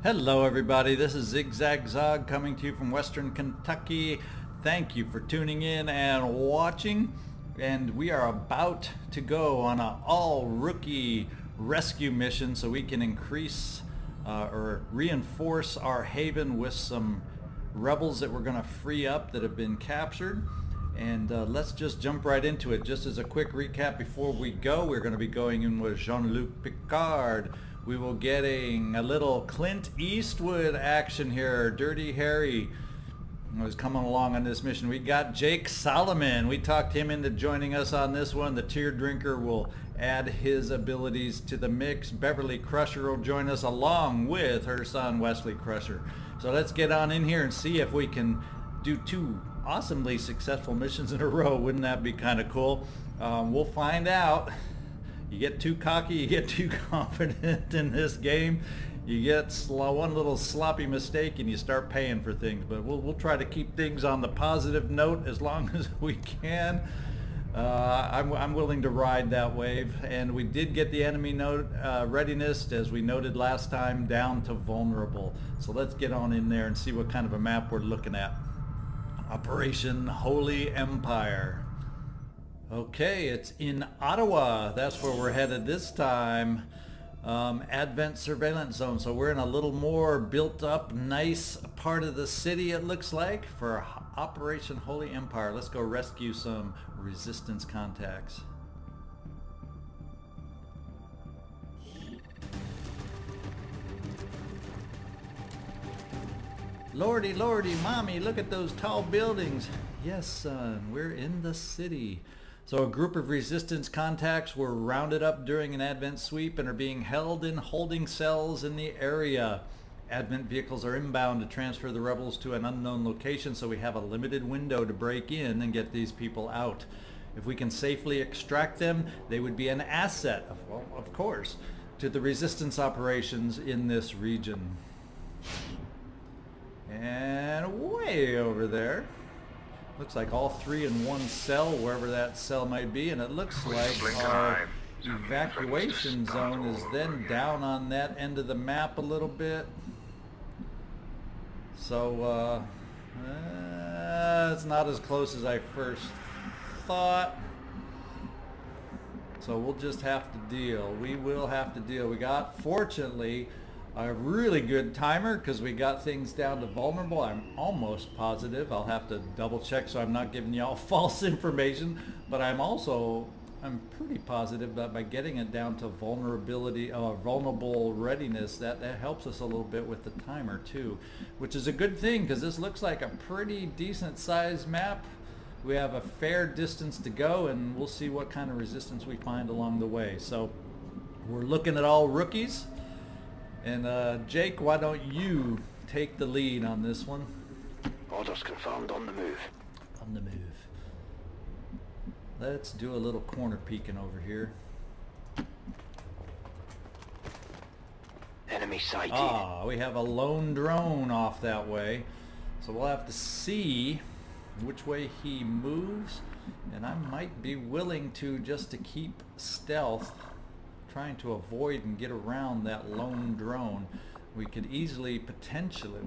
Hello everybody, this is Zigzag Zog coming to you from Western Kentucky. Thank you for tuning in and watching. And we are about to go on an all-rookie rescue mission so we can increase or reinforce our haven with some rebels that we're going to free up that have been captured. And let's just jump right into it. Just as a quick recap before we go, we're going to be going in with Jean Luc Picard. We will getting a little Clint Eastwood action here. Dirty Harry was coming along on this mission. We got Jake Solomon. We talked him into joining us on this one. The Teardrinker will add his abilities to the mix. Beverly Crusher will join us along with her son Wesley Crusher. So let's get on in here and see if we can do two awesomely successful missions in a row. Wouldn't that be kind of cool? We'll find out. You get too cocky, you get too confident in this game, you get one little sloppy mistake and you start paying for things. But we'll try to keep things on the positive note as long as we can. I'm willing to ride that wave. And we did get the enemy readiness, as we noted last time, down to vulnerable. So let's get on in there and see what kind of a map we're looking at. Operation Holy Empire. Okay, it's in Ottawa. That's where we're headed this time. Advent Surveillance Zone. So we're in a little more built up, nice part of the city, it looks like, for Operation Holy Empire. Let's go rescue some resistance contacts. Lordy, lordy, mommy, look at those tall buildings. Yes, son, we're in the city. So a group of resistance contacts were rounded up during an Advent sweep and are being held in holding cells in the area. Advent vehicles are inbound to transfer the rebels to an unknown location, so we have a limited window to break in and get these people out. If we can safely extract them, they would be an asset, well, of course, to the resistance operations in this region. And way over there, looks like all three in one cell, wherever that cell might be, and it looks like our evacuation zone is then down on that end of the map a little bit. So it's not as close as I first thought. So we'll just have to deal. We will have to deal. We got, fortunately, a really good timer because we got things down to vulnerable. I'm almost positive. I'll have to double check so I'm not giving y'all false information, but I'm pretty positive that by getting it down to vulnerable readiness, that helps us a little bit with the timer too, which is a good thing because this looks like a pretty decent sized map. We have a fair distance to go and we'll see what kind of resistance we find along the way. So we're looking at all rookies. And Jake, why don't you take the lead on this one? Orders confirmed. On the move. On the move. Let's do a little corner peeking over here. Enemy sighted. Ah, we have a lone drone off that way. So we'll have to see which way he moves. And I might be willing to, just to keep stealth, trying to avoid and get around that lone drone. We could easily, potentially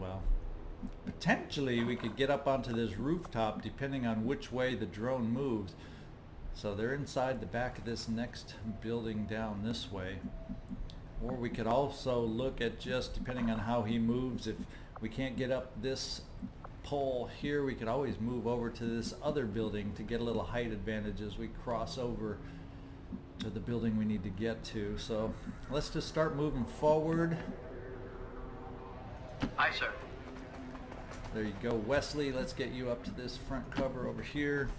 we could get up onto this rooftop depending on which way the drone moves. So they're inside the back of this next building down this way. Or we could also look at, just depending on how he moves, if we can't get up this pole here, we could always move over to this other building to get a little height advantage as we cross over to the building we need to get to. So let's just start moving forward. Aye, sir. There you go, Wesley. Let's get you up to this front cover over here.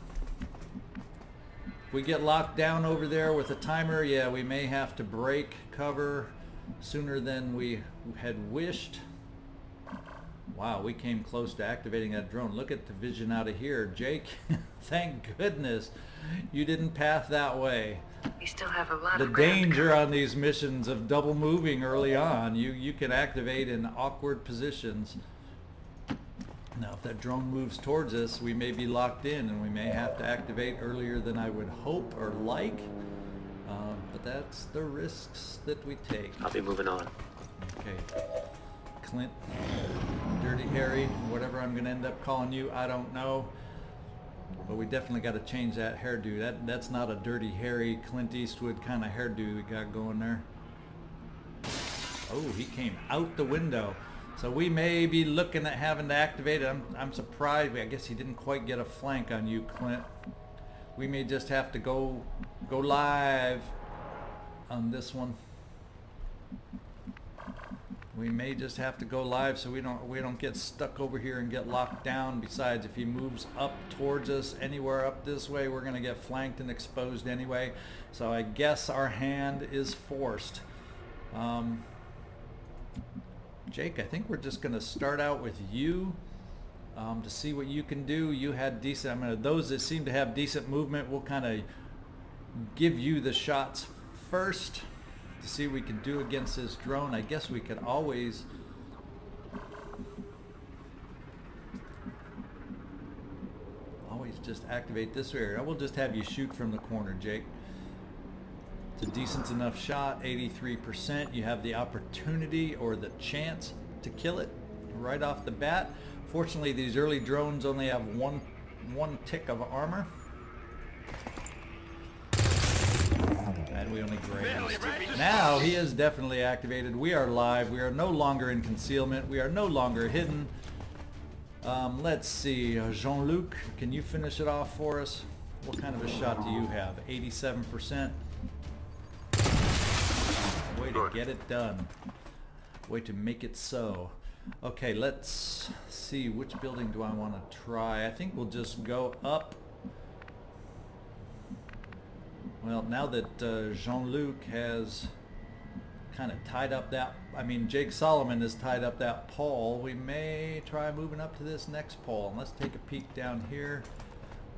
If we get locked down over there with a timer, yeah, we may have to break cover sooner than we had wished. Wow, we came close to activating that drone. Look at the vision out of here. Jake, thank goodness you didn't path that way. We still have a lot The of ground danger cover. on these missions of double moving early on, you can activate in awkward positions. Now if that drone moves towards us, we may be locked in and we may have to activate earlier than I would hope or like. But that's the risks that we take. I'll be moving on. Okay. Clint, Dirty Harry, whatever I'm going to end up calling you, I don't know. But we definitely got to change that hairdo. That's not a Dirty Harry, Clint Eastwood kind of hairdo we got going there. Oh, he came out the window. So we may be looking at having to activate it. I'm surprised. I guess he didn't quite get a flank on you, Clint. We may just have to go live on this one. We may just have to go live so we don't get stuck over here and get locked down. Besides, if he moves up towards us anywhere up this way, we're going to get flanked and exposed anyway. So I guess our hand is forced. Jake, I think we're just going to start out with you to see what you can do. You had decent, those that seem to have decent movement, we'll kind of give you the shots first to see what we can do against this drone. I guess we could always just activate this area. We'll just have you shoot from the corner, Jake. It's a decent enough shot, 83%. You have the opportunity or the chance to kill it right off the bat. Fortunately, these early drones only have one tick of armor. And we only grazed. Now he is definitely activated. We are live. We are no longer in concealment. We are no longer hidden. Let's see. Jean Luc, can you finish it off for us? What kind of a shot do you have? 87%. Way to get it done. Way to make it so. Okay, let's see. Which building do I want to try? I think we'll just go up. Well, now that Jean Luc has kind of tied up that, Jake Solomon has tied up that pole, we may try moving up to this next pole. And let's take a peek down here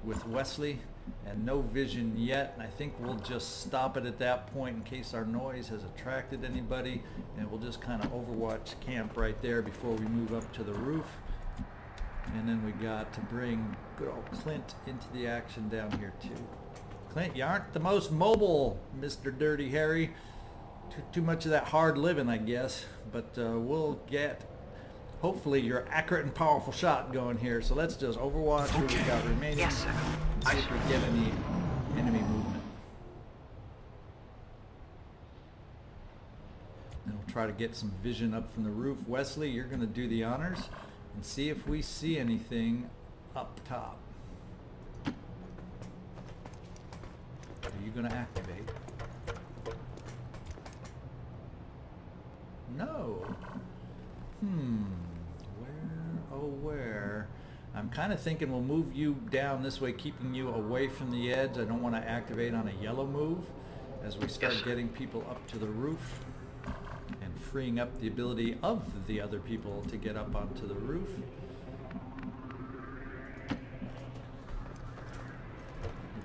with Wesley, and no vision yet. And I think we'll just stop it at that point in case our noise has attracted anybody, and we'll just kind of overwatch camp right there before we move up to the roof. And then we got to bring good old Clint into the action down here too. Clint, you aren't the most mobile, Mr. Dirty Harry. Too much of that hard living, I guess. But we'll get, hopefully, your accurate and powerful shot going here. So let's just overwatch who we got remaining. Yes, sir. See if we get any enemy movement. And we'll try to get some vision up from the roof. Wesley, you're going to do the honors and see if we see anything up top. Are you going to activate? No. Where? I'm kind of thinking we'll move you down this way, keeping you away from the edge. I don't want to activate on a yellow move as we start getting people up to the roof and freeing up the ability of the other people to get up onto the roof.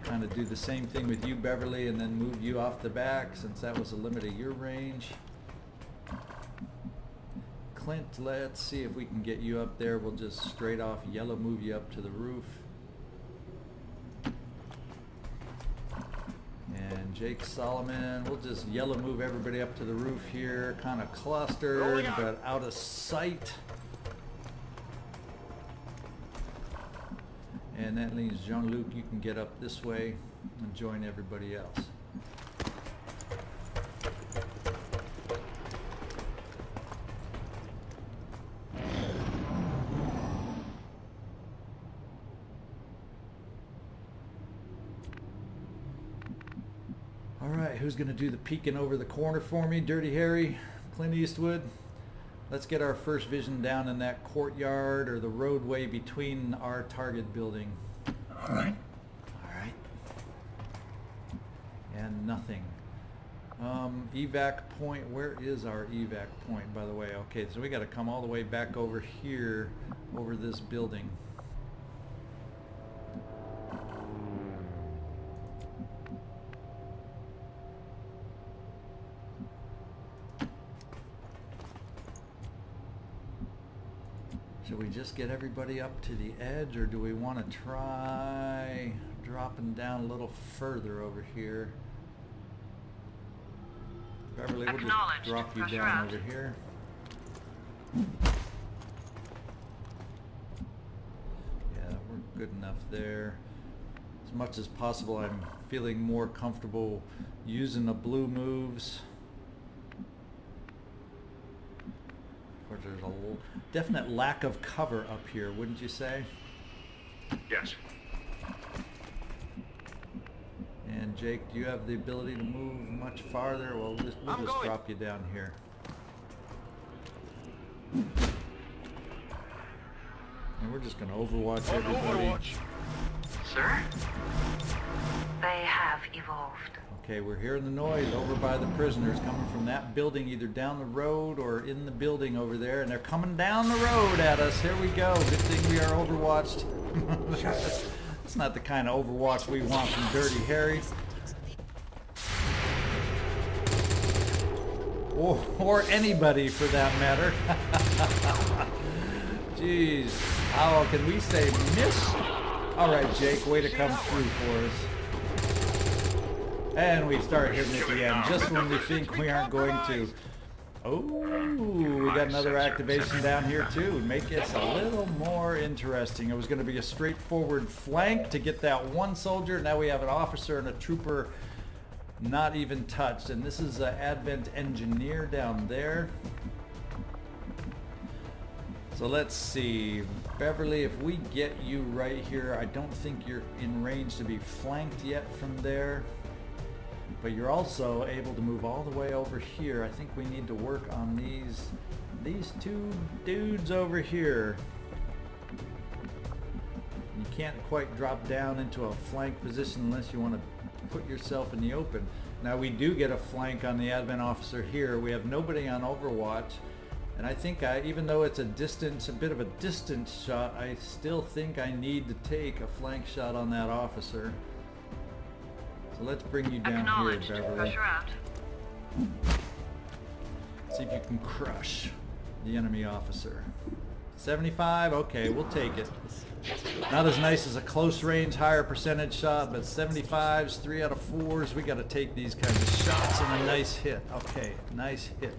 Kind of do the same thing with you, Beverly, and then move you off the back since that was a limit of your range. Clint, let's see if we can get you up there. We'll just straight off yellow move you up to the roof. And Jake Solomon, we'll just yellow move everybody up to the roof here. Kind of clustered, but out of sight. And that means Jean Luc, you can get up this way and join everybody else. All right, who's going to do the peeking over the corner for me? Dirty Harry, Clint Eastwood. Let's get our first vision down in that courtyard or the roadway between our target building. All right. All right. And nothing. Evac point, where is our evac point, by the way? Okay, so we got to come all the way back over here, over this building. Should we just get everybody up to the edge, or do we want to try dropping down a little further over here? Beverly, we'll just drop you down over here. Yeah, we're good enough there. As much as possible, I'm feeling more comfortable using the blue moves. Of course, there's a definite lack of cover up here, wouldn't you say? Yes. And Jake, do you have the ability to move much farther? Well, we'll just drop you down here. And we're just going to overwatch everybody. Sir? They have evolved. Okay, we're hearing the noise over by the prisoners coming from that building, either down the road or in the building over there, and they're coming down the road at us. Here we go. Good thing we are overwatched. It's not the kind of overwatch we want from Dirty Harry. Or anybody for that matter. Jeez, how can we say miss? Alright, Jake, way to come through for us. And we start hitting at the end, just when we think we aren't going to. Oh, we got another activation down here too. Make it a little more interesting. It was going to be a straightforward flank to get that one soldier. Now we have an officer and a trooper not even touched. And this is an Advent engineer down there. So let's see. Beverly, if we get you right here, I don't think you're in range to be flanked yet from there. But you're also able to move all the way over here. I think we need to work on these two dudes over here. You can't quite drop down into a flank position unless you want to put yourself in the open. Now we do get a flank on the Advent officer here. We have nobody on Overwatch. And I think even though it's a bit of a distance shot, I still think I need to take a flank shot on that officer. So let's bring you down here, Beverly. Crusher out. See if you can crush the enemy officer. 75, okay, we'll take it. Not as nice as a close range, higher percentage shot, but 75s, 3 out of 4s, we got to take these kinds of shots and a nice hit. Okay, nice hit.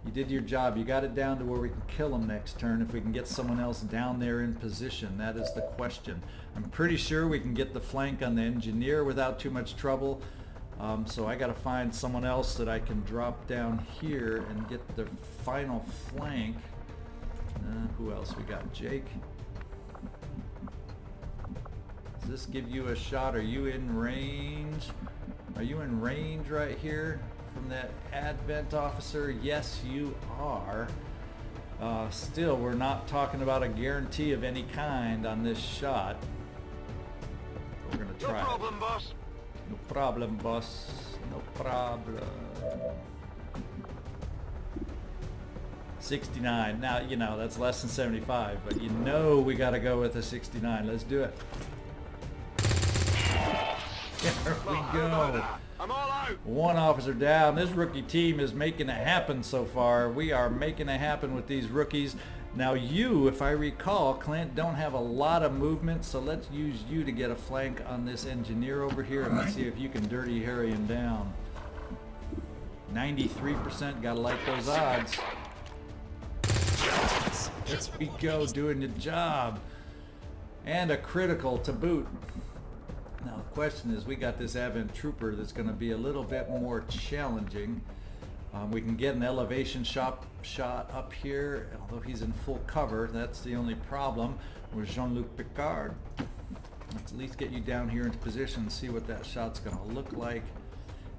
You did your job. You got it down to where we can kill them next turn if we can get someone else down there in position. That is the question. I'm pretty sure we can get the flank on the engineer without too much trouble. So I got to find someone else that I can drop down here and get the final flank. Who else we got? Jake. Does this give you a shot? Are you in range? Are you in range right here from that Advent officer? Yes, you are. Still, we're not talking about a guarantee of any kind on this shot. We're going to try. No problem, boss. No problem, boss. No problem. 69. Now, you know, that's less than 75, but you know we got to go with a 69. Let's do it. There we go. I'm all out. One officer down. This rookie team is making it happen so far. We are making it happen with these rookies. Now you, if I recall, Clint, don't have a lot of movement, so let's use you to get a flank on this engineer over here, and let's see if you can Dirty Harry him down. 93%, gotta like those odds. There we go, doing the job. And a critical to boot. Now the question is, we got this Advent trooper that's going to be a little bit more challenging. We can get an elevation shot up here, although he's in full cover. That's the only problem with Jean Luc Picard. Let's at least get you down here into position and see what that shot's going to look like.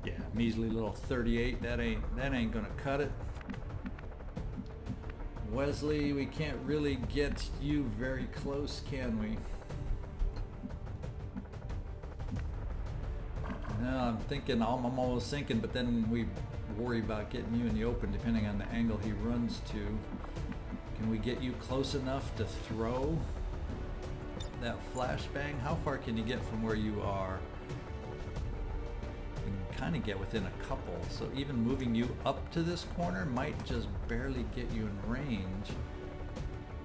Yeah, measly little 38. That ain't going to cut it. Wesley, we can't really get you very close, can we? No, I'm thinking, I'm almost thinking, but then we worry about getting you in the open depending on the angle he runs to. Can we get you close enough to throw that flashbang? How far can you get from where you are? You can kind of get within a couple, so even moving you up to this corner might just barely get you in range.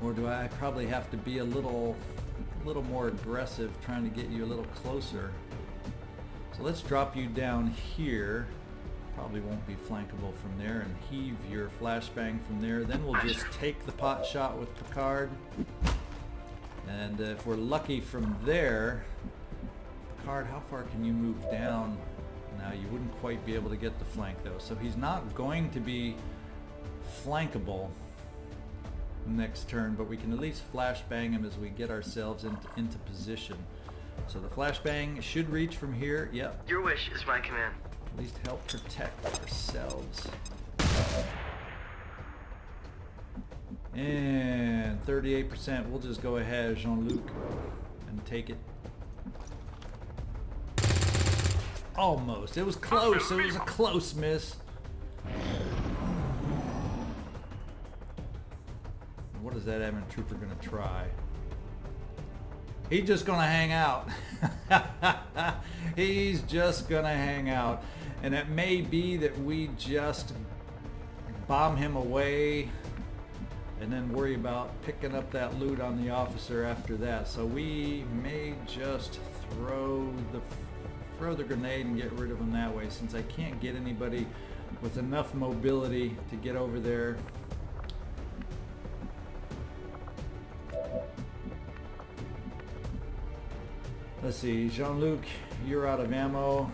Or do I probably have to be a little more aggressive trying to get you a little closer? So let's drop you down here. probably won't be flankable from there, and heave your flashbang from there. Then we'll just take the pot shot with Picard. And if we're lucky from there, Picard, how far can you move down? Now, you wouldn't quite be able to get the flank though, so he's not going to be flankable next turn, but we can at least flashbang him as we get ourselves into position. So the flashbang should reach from here. Yep. Your wish is my command. At least help protect ourselves. And 38%. We'll just go ahead, Jean Luc, and take it. Almost. It was close. It was a close miss. What is that admin trooper going to try? He's just going to hang out. He's just going to hang out. And it may be that we just bomb him away and then worry about picking up that loot on the officer after that. So we may just throw the grenade and get rid of him that way, since I can't get anybody with enough mobility to get over there. Let's see, Jean-Luc, you're out of ammo.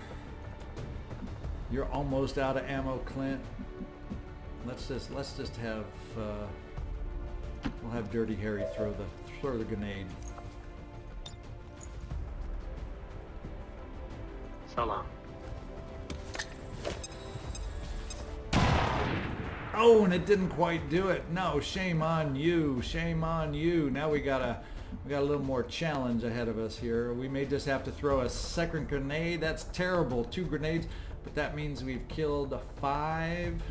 You're almost out of ammo, Clint. Let's just have we'll have Dirty Harry throw the grenade. So long. Oh, and it didn't quite do it. No, shame on you. Shame on you. Now we got a little more challenge ahead of us here. We may just have to throw a second grenade. That's terrible. 2 grenades, but that means we've killed 5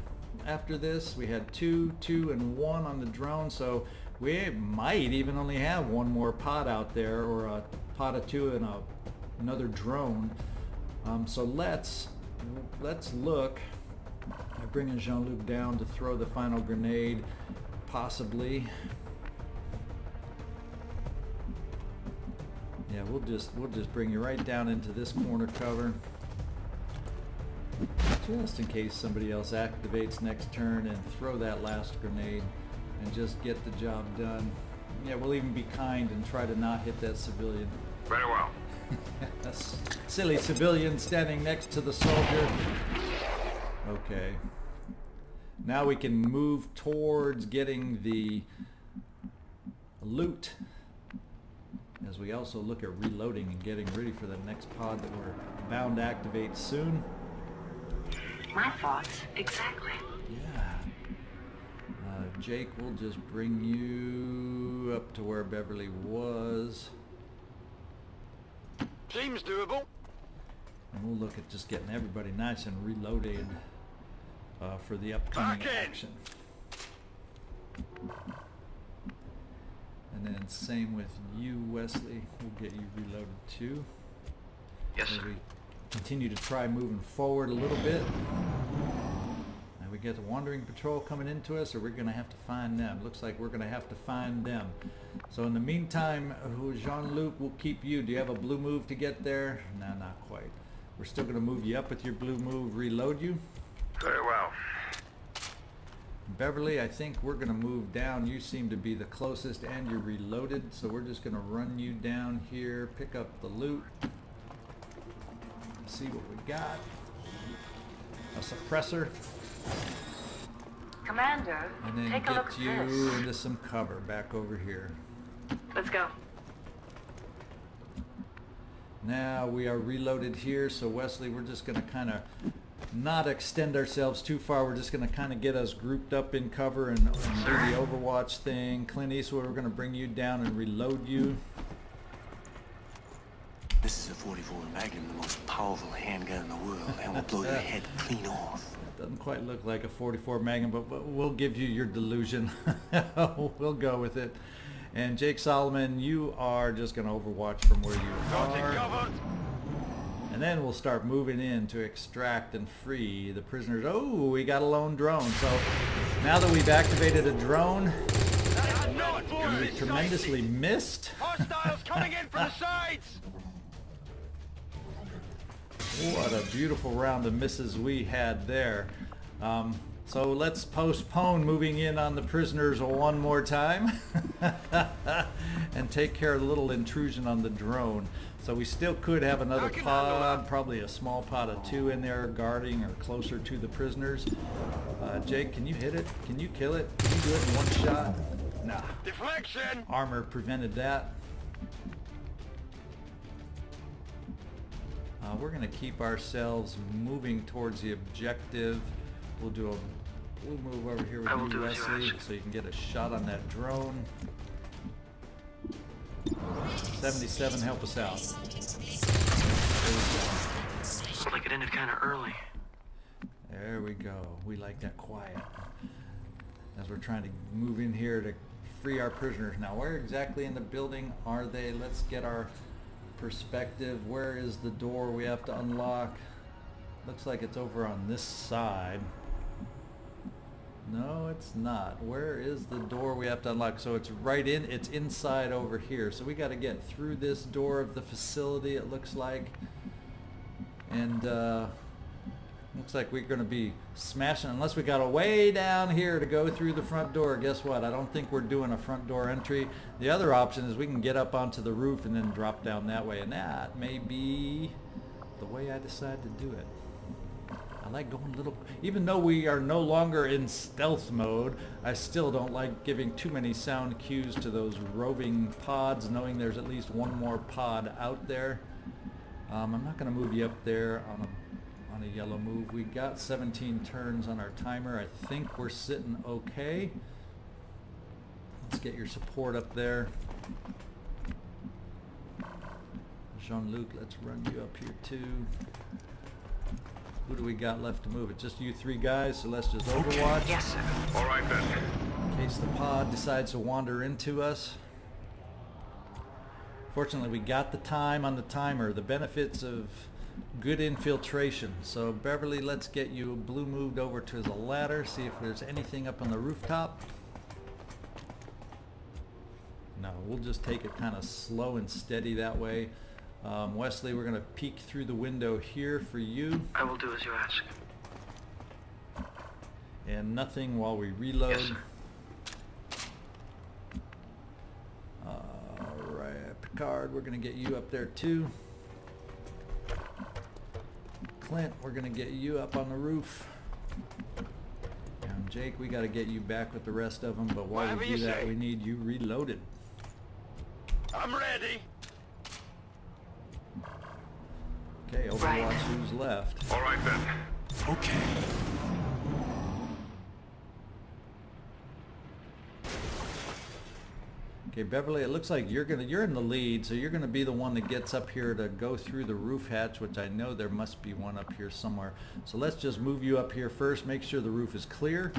after this. We had 2, 2, and 1 on the drone, so we might even only have 1 more pod out there, or a pod of 2 and another drone. So let's look at bringing Jean-Luc down to throw the final grenade, possibly. Yeah, we'll just bring you right down into this corner cover, just in case somebody else activates next turn, and throw that last grenade and just get the job done. Yeah, we'll even be kind and try to not hit that civilian. Very well. That's silly civilian standing next to the soldier. Okay. Now we can move towards getting the loot, as we also look at reloading and getting ready for the next pod that we're bound to activate soon. My thoughts, exactly. Yeah. Jake, we'll just bring you up to where Beverly was. Seems doable. And we'll look at just getting everybody nice and reloaded for the upcoming action. And then same with you, Wesley. We'll get you reloaded too. Yes, as sir. we continue to try moving forward a little bit. Now we get the wandering patrol coming into us, or we're going to have to find them. Looks like we're going to have to find them. So in the meantime, Jean-Luc will keep you. Do you have a blue move to get there? No, not quite. We're still going to move you up with your blue move, reload you. Very well. Beverly, I think we're going to move down. You seem to be the closest and you're reloaded, so we're just going to run you down here, pick up the loot, see what we got. A suppressor. Commander, And then take a look get at you this. into some cover back over here. Let's go. Now we are reloaded here, so Wesley, we're just going to kind of not extend ourselves too far. We're just going to kind of get us grouped up in cover and do the Overwatch thing. Clint Eastwood, we're going to bring you down and reload you. This is a 44 Magnum, the most powerful handgun in the world, and will blow your head clean off. Doesn't quite look like a 44 Magnum, but we'll give you your delusion. We'll go with it. And Jake Solomon, you are just going to Overwatch from where you are. And then we'll start moving in to extract and free the prisoners. Oh, we got a lone drone. So now that we've activated a drone, and we tremendously missed. Hostiles coming in from the sides. What a beautiful round of misses we had there. So let's postpone moving in on the prisoners one more time and take care of the little intrusion on the drone. So we still could have another pod, probably a small pod of 2 in there guarding or closer to the prisoners. Jake, can you hit it? Can you kill it? Can you do it in one shot? Nah. Deflection! Armor prevented that. We're going to keep ourselves moving towards the objective. We'll move over here with you, Wesley, so you can get a shot on that drone. 77, help us out. Looks like it ended kind of early. There we go. We like that quiet. As we're trying to move in here to free our prisoners. Now, where exactly in the building are they? Let's get our perspective. Where is the door we have to unlock? Looks like it's over on this side. No, it's not. Where is the door we have to unlock? So it's right in, it's inside over here. So we got to get through this door of the facility, it looks like. And looks like we're going to be smashing, unless we got a way down here to go through the front door. Guess what? I don't think we're doing a front door entry. The other option is we can get up onto the roof and then drop down that way. And that may be the way I decide to do it. I like going a little, even though we are no longer in stealth mode, I still don't like giving too many sound cues to those roving pods, knowing there's at least one more pod out there. I'm not going to move you up there on a yellow move. We got 17 turns on our timer. I think we're sitting okay. Let's get your support up there. Jean Luc, let's run you up here too. Who do we got left to move? It's just you 3 guys, so let's just overwatch. Yes, sir. All right then. In case the pod decides to wander into us. Fortunately, we got the time on the timer. The benefits of good infiltration. So Beverly, let's get you blue moved over to the ladder, see if there's anything up on the rooftop. No, we'll just take it kind of slow and steady that way. Wesley, we're going to peek through the window here for you. I will do as you ask. And nothing while we reload. Yes, sir. Alright, Picard, we're going to get you up there too. Clint, we're going to get you up on the roof. And Jake, we got to get you back with the rest of them, but while Whatever we do you that, say. we need you reloaded. I'm ready. Okay, Overwatch, Right. who's left? All right then. Okay. Okay, Beverly, it looks like you're in the lead, so you're gonna be the one that gets up here to go through the roof hatch, which I know there must be one up here somewhere. So let's just move you up here first, make sure the roof is clear.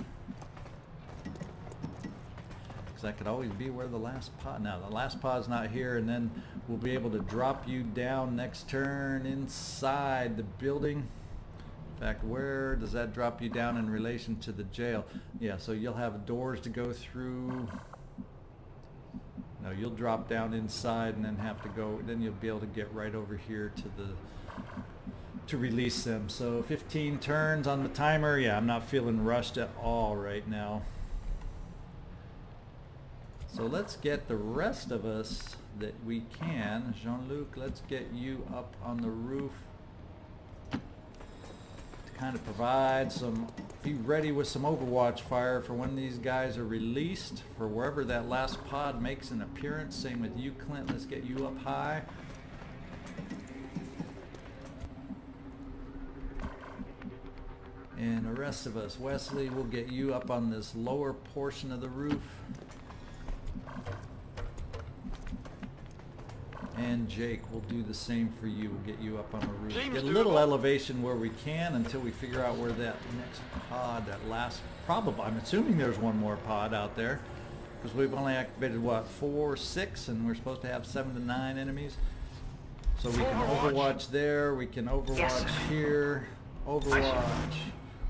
Because that could always be where the last pod, now the last pod's not here, and then we'll be able to drop you down next turn inside the building. In fact, where does that drop you down in relation to the jail? Yeah, so you'll have doors to go through. No, you'll drop down inside and then have to go, then you'll be able to get right over here to release them. So 15 turns on the timer. Yeah, I'm not feeling rushed at all right now. So let's get the rest of us that we can. Jean-Luc, let's get you up on the roof to kind of provide some, be ready with some Overwatch fire for when these guys are released, for wherever that last pod makes an appearance. Same with you, Clint. Let's get you up high. And the rest of us, Wesley, we'll get you up on this lower portion of the roof. And Jake, we'll do the same for you. We'll get you up on the roof. Seems Get a little doable. elevation where we can until we figure out where that next pod, that last, probably, I'm assuming there's one more pod out there. Because we've only activated, what, 4, 6, and we're supposed to have 7 to 9 enemies. So we can Overwatch there, we can Overwatch Yes, sir. here, Overwatch,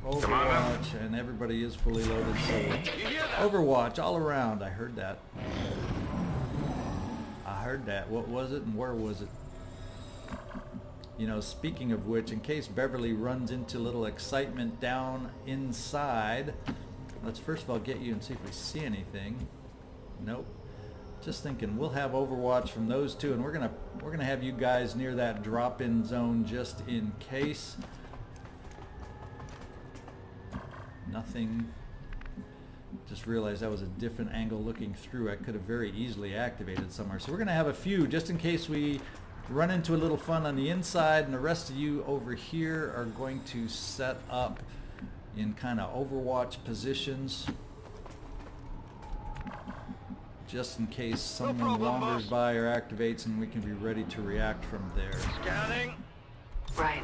Overwatch, and everybody is fully loaded. So You hear that? Overwatch all around. I heard that. I heard that. What was it and where was it? You know, speaking of which, in case Beverly runs into a little excitement down inside, let's first of all get you and see if we see anything. Nope. Just thinking we'll have overwatch from those two, and we're gonna have you guys near that drop-in zone just in case. Nothing. Just realized that was a different angle looking through. I could have very easily activated somewhere. So we're gonna have a few just in case we run into a little fun on the inside, and the rest of you over here are going to set up in kind of overwatch positions just in case someone wanders by or activates, and we can be ready to react from there. Scanning. Right.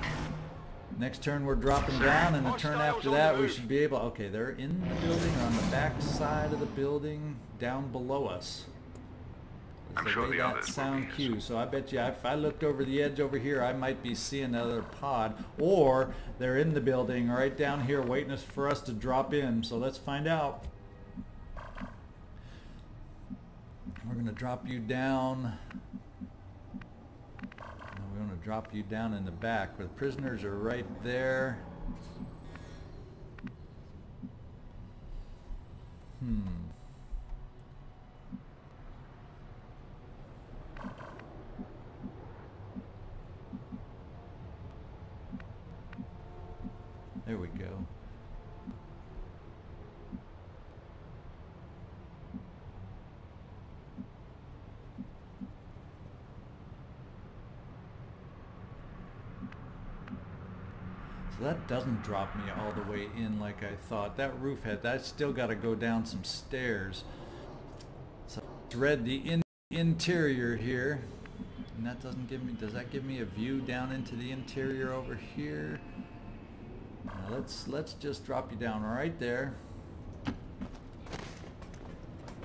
Next turn we're dropping down, and the turn after that we should be able... Okay, they're in the building, on the back side of the building, down below us. I'm That's sure the way the that others will sound be cue. So I bet you if I looked over the edge over here, I might be seeing another pod, or they're in the building right down here waiting for us to drop in. So let's find out. We're going to drop you down. We're going to drop you down in the back where the prisoners are right there. There we go. So that doesn't drop me all the way in like I thought. That roof had, that's still got to go down some stairs. So let's read the interior here. And that doesn't give me, does that give me a view down into the interior over here? Now let's just drop you down right there.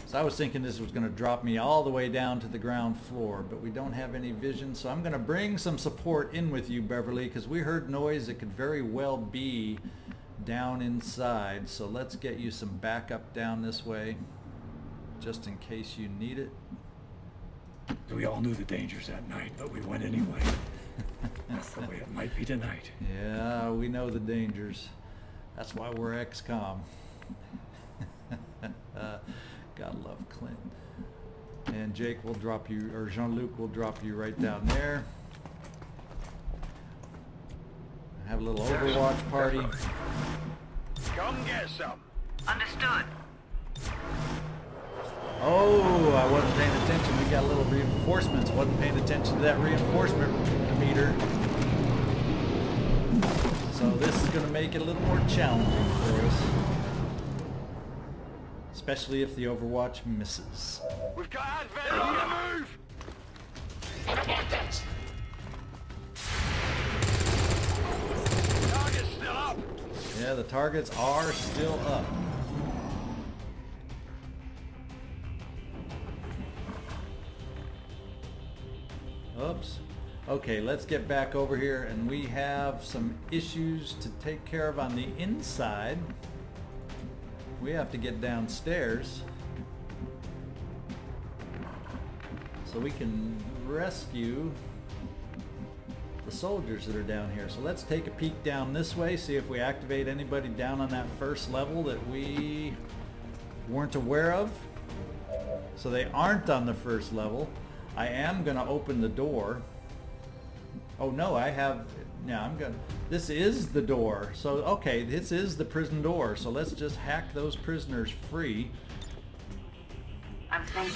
So I was thinking this was going to drop me all the way down to the ground floor, but we don't have any vision, so I'm going to bring some support in with you, Beverly, because we heard noise that could very well be down inside. So let's get you some backup down this way, just in case you need it. We all knew the dangers that night, but we went anyway. That's the way it might be tonight. Yeah, we know the dangers. That's why we're XCom. God love Clint. And Jake will drop you, or Jean Luc will drop you right down there. Have a little Overwatch party. Come get some. Understood. Oh, I wasn't paying attention. We got a little reinforcements. Wasn't paying attention to that reinforcement meter. So this is going to make it a little more challenging for us. Especially if the Overwatch misses. We've got advent on the move. Target's still up. Yeah, the targets are still up. Oops. Okay, let's get back over here, and we have some issues to take care of on the inside. We have to get downstairs so we can rescue the soldiers that are down here. So let's take a peek down this way, see if we activate anybody down on that first level that we weren't aware of. So they aren't on the first level. I am going to open the door. Oh no, I have... Yeah, I'm gonna... This is the door. So, okay, this is the prison door. So let's just hack those prisoners free. I'm thinking.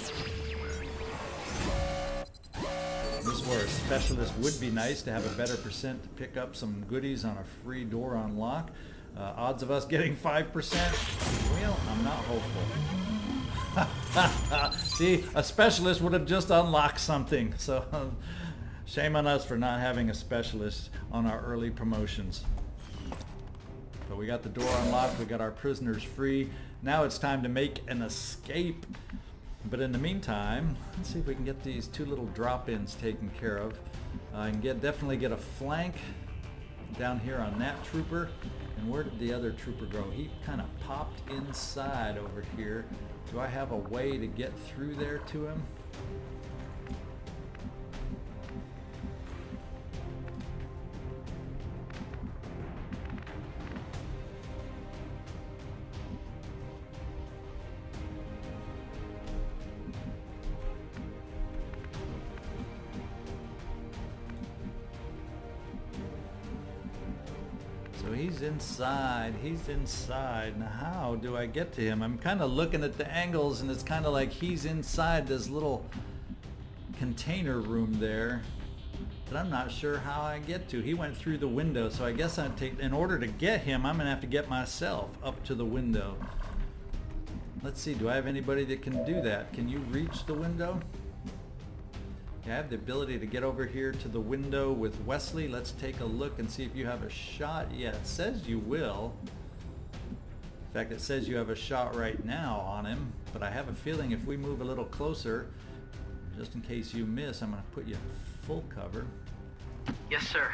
This is where a specialist would be nice to have a better percent to pick up some goodies on a free door unlock. Odds of us getting 5%? Well, I'm not hopeful. See, a specialist would have just unlocked something. So... shame on us for not having a specialist on our early promotions. But we got the door unlocked, we got our prisoners free. Now it's time to make an escape. But in the meantime, let's see if we can get these two little drop-ins taken care of. I can definitely get a flank down here on that trooper. And where did the other trooper go? He kind of popped inside over here. Do I have a way to get through there to him? So he's inside. He's inside. Now how do I get to him? I'm kind of looking at the angles and it's kind of like he's inside this little container room there. But I'm not sure how I get to. He went through the window, so I guess in order to get him, I'm gonna have to get myself up to the window. Let's see, do I have anybody that can do that? Can you reach the window? Yeah, I have the ability to get over here to the window with Wesley. Let's take a look and see if you have a shot. Yeah, it says you will. In fact, it says you have a shot right now on him, but I have a feeling if we move a little closer, just in case you miss, I'm gonna put you in full cover. Yes, sir.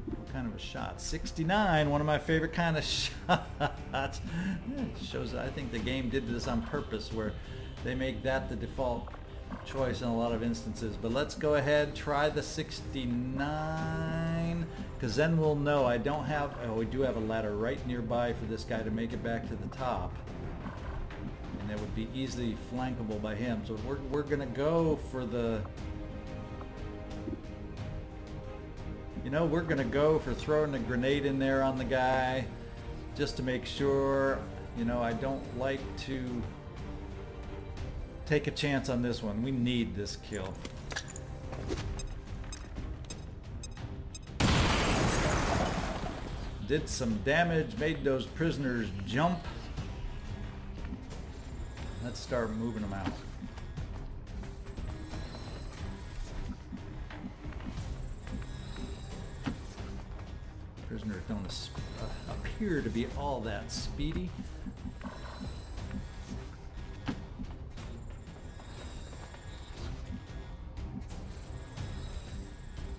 What kind of a shot? 69, one of my favorite kind of shots. It shows that I think the game did this on purpose, where they make that the default choice in a lot of instances. But let's go ahead, try the 69, because then we'll know. I don't have, oh, we do have a ladder right nearby for this guy to make it back to the top. And that would be easily flankable by him. So we're gonna go for the, you know, we're gonna go for throwing a grenade in there on the guy, just to make sure. You know, I don't like to take a chance on this one. We need this kill. Did some damage, made those prisoners jump. Let's start moving them out. Prisoners don't appear to be all that speedy.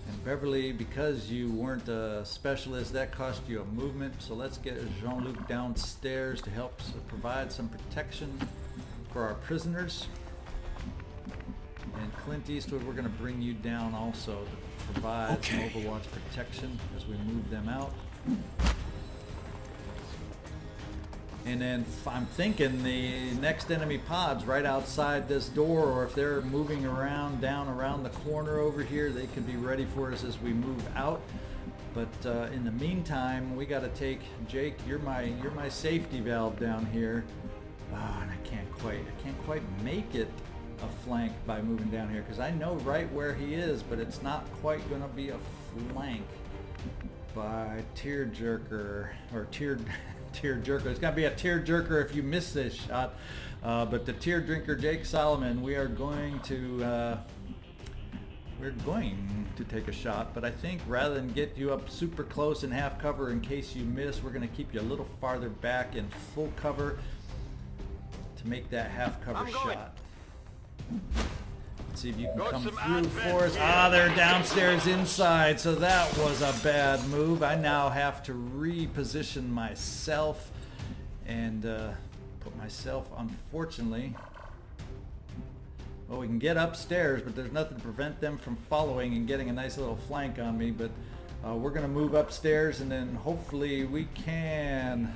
And Beverly, because you weren't a specialist, that cost you a movement. So let's get Jean Luc downstairs to help provide some protection for our prisoners. And Clint Eastwood, we're going to bring you down also to provide some Overwatch protection as we move them out. And then I'm thinking the next enemy pod's right outside this door, or if they're moving around down around the corner over here, they could be ready for us as we move out. But in the meantime, we got to take Jake. You're my safety valve down here. Oh, and I can't quite make it a flank by moving down here, because I know right where he is, but it's not quite going to be a flank by Teardrinker or Teardrinker. It's got to be a Teardrinker if you miss this shot. But the Teardrinker, Jake Solomon, we're going to take a shot. But I think rather than get you up super close in half cover in case you miss, we're going to keep you a little farther back in full cover to make that half cover shot. Let's see if you can come through for us. Ah, they're downstairs inside, so that was a bad move. I now have to reposition myself and put myself, unfortunately. Well, we can get upstairs, but there's nothing to prevent them from following and getting a nice little flank on me. But we're going to move upstairs, and then hopefully we can.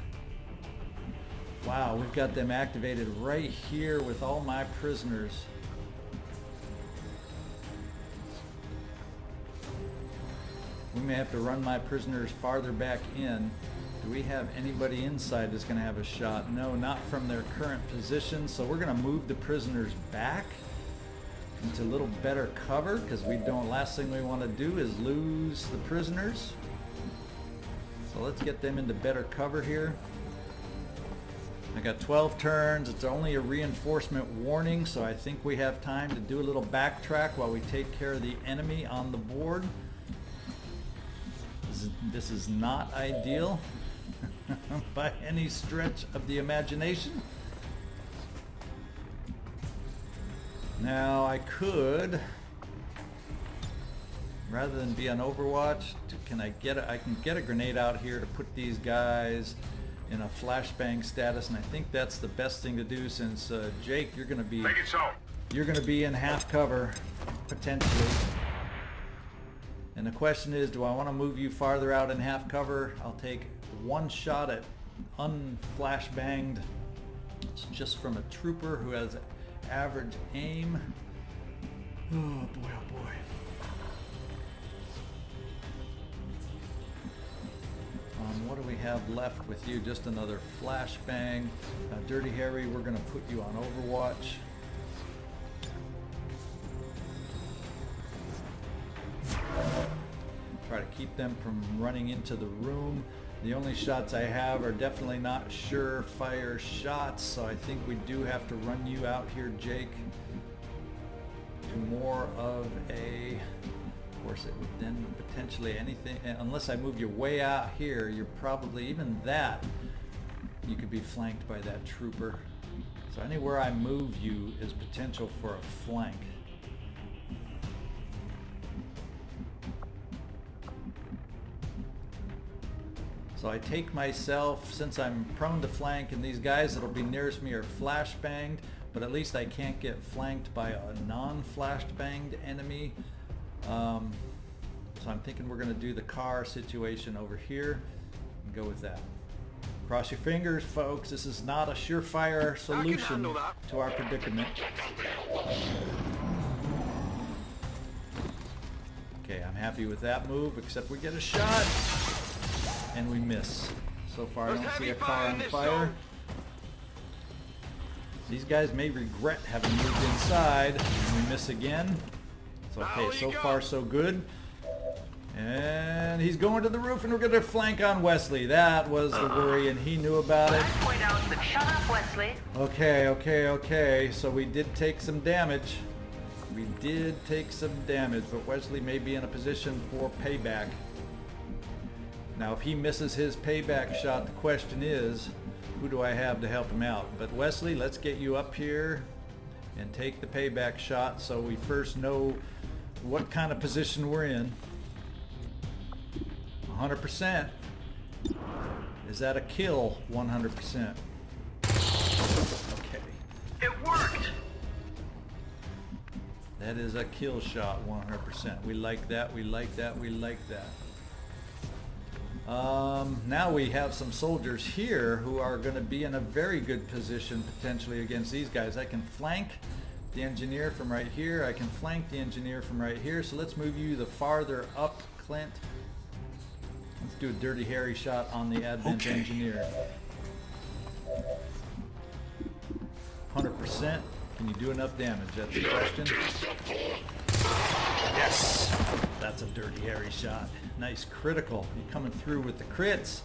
Wow, we've got them activated right here with all my prisoners. We may have to run my prisoners farther back in. Do we have anybody inside that's going to have a shot? No, not from their current position. So we're going to move the prisoners back into a little better cover, because we don't. Last thing we want to do is lose the prisoners. So let's get them into better cover here. I got 12 turns. It's only a reinforcement warning, so I think we have time to do a little backtrack while we take care of the enemy on the board. This is not ideal by any stretch of the imagination. Now I could, rather than be on Overwatch, I can get a grenade out here to put these guys in a flashbang status, and I think that's the best thing to do, since Jake, you're going to be in half cover potentially. And the question is, do I want to move you farther out in half cover? I'll take one shot at unflashbanged. It's just from a trooper who has average aim. Oh boy, oh boy. What do we have left with you? Just another flashbang. Dirty Harry, we're going to put you on Overwatch. Try to keep them from running into the room. The only shots I have are definitely not surefire shots, so I think we do have to run you out here, Jake, to more of a... Of course, it would then potentially anything, unless I move you way out here, you're probably, even that, you could be flanked by that trooper. So anywhere I move you is potential for a flank. So I take myself, since I'm prone to flank, and these guys that'll be nearest me are flashbanged, but at least I can't get flanked by a non-flashbanged enemy. So I'm thinking we're going to do the car situation over here and go with that. Cross your fingers, folks. This is not a surefire solution to our predicament. Okay, I'm happy with that move, except we get a shot and we miss. So far I don't see a car on fire. These guys may regret having moved inside, and we miss again. So, okay, so far so good. And he's going to the roof, and we're going to flank on Wesley. That was the worry, and he knew about it. Point out that shut up, Wesley. Okay. So we did take some damage. We did take some damage, but Wesley may be in a position for payback. Now, if he misses his payback shot, the question is, who do I have to help him out? But Wesley, let's get you up here and take the payback shot so we first know what kind of position we're in. 100%. Is that a kill? 100%. Okay. It worked! That is a kill shot, 100%. We like that, we like that, we like that. Now we have some soldiers here who are going to be in a very good position potentially against these guys. I can flank the engineer from right here. I can flank the engineer from right here. So let's move you the farther up, Clint. Let's do a Dirty Harry shot on the Advent engineer. 100%. Can you do enough damage? That's the question. Yes! That's a Dirty Harry shot. Nice critical. You're coming through with the crits.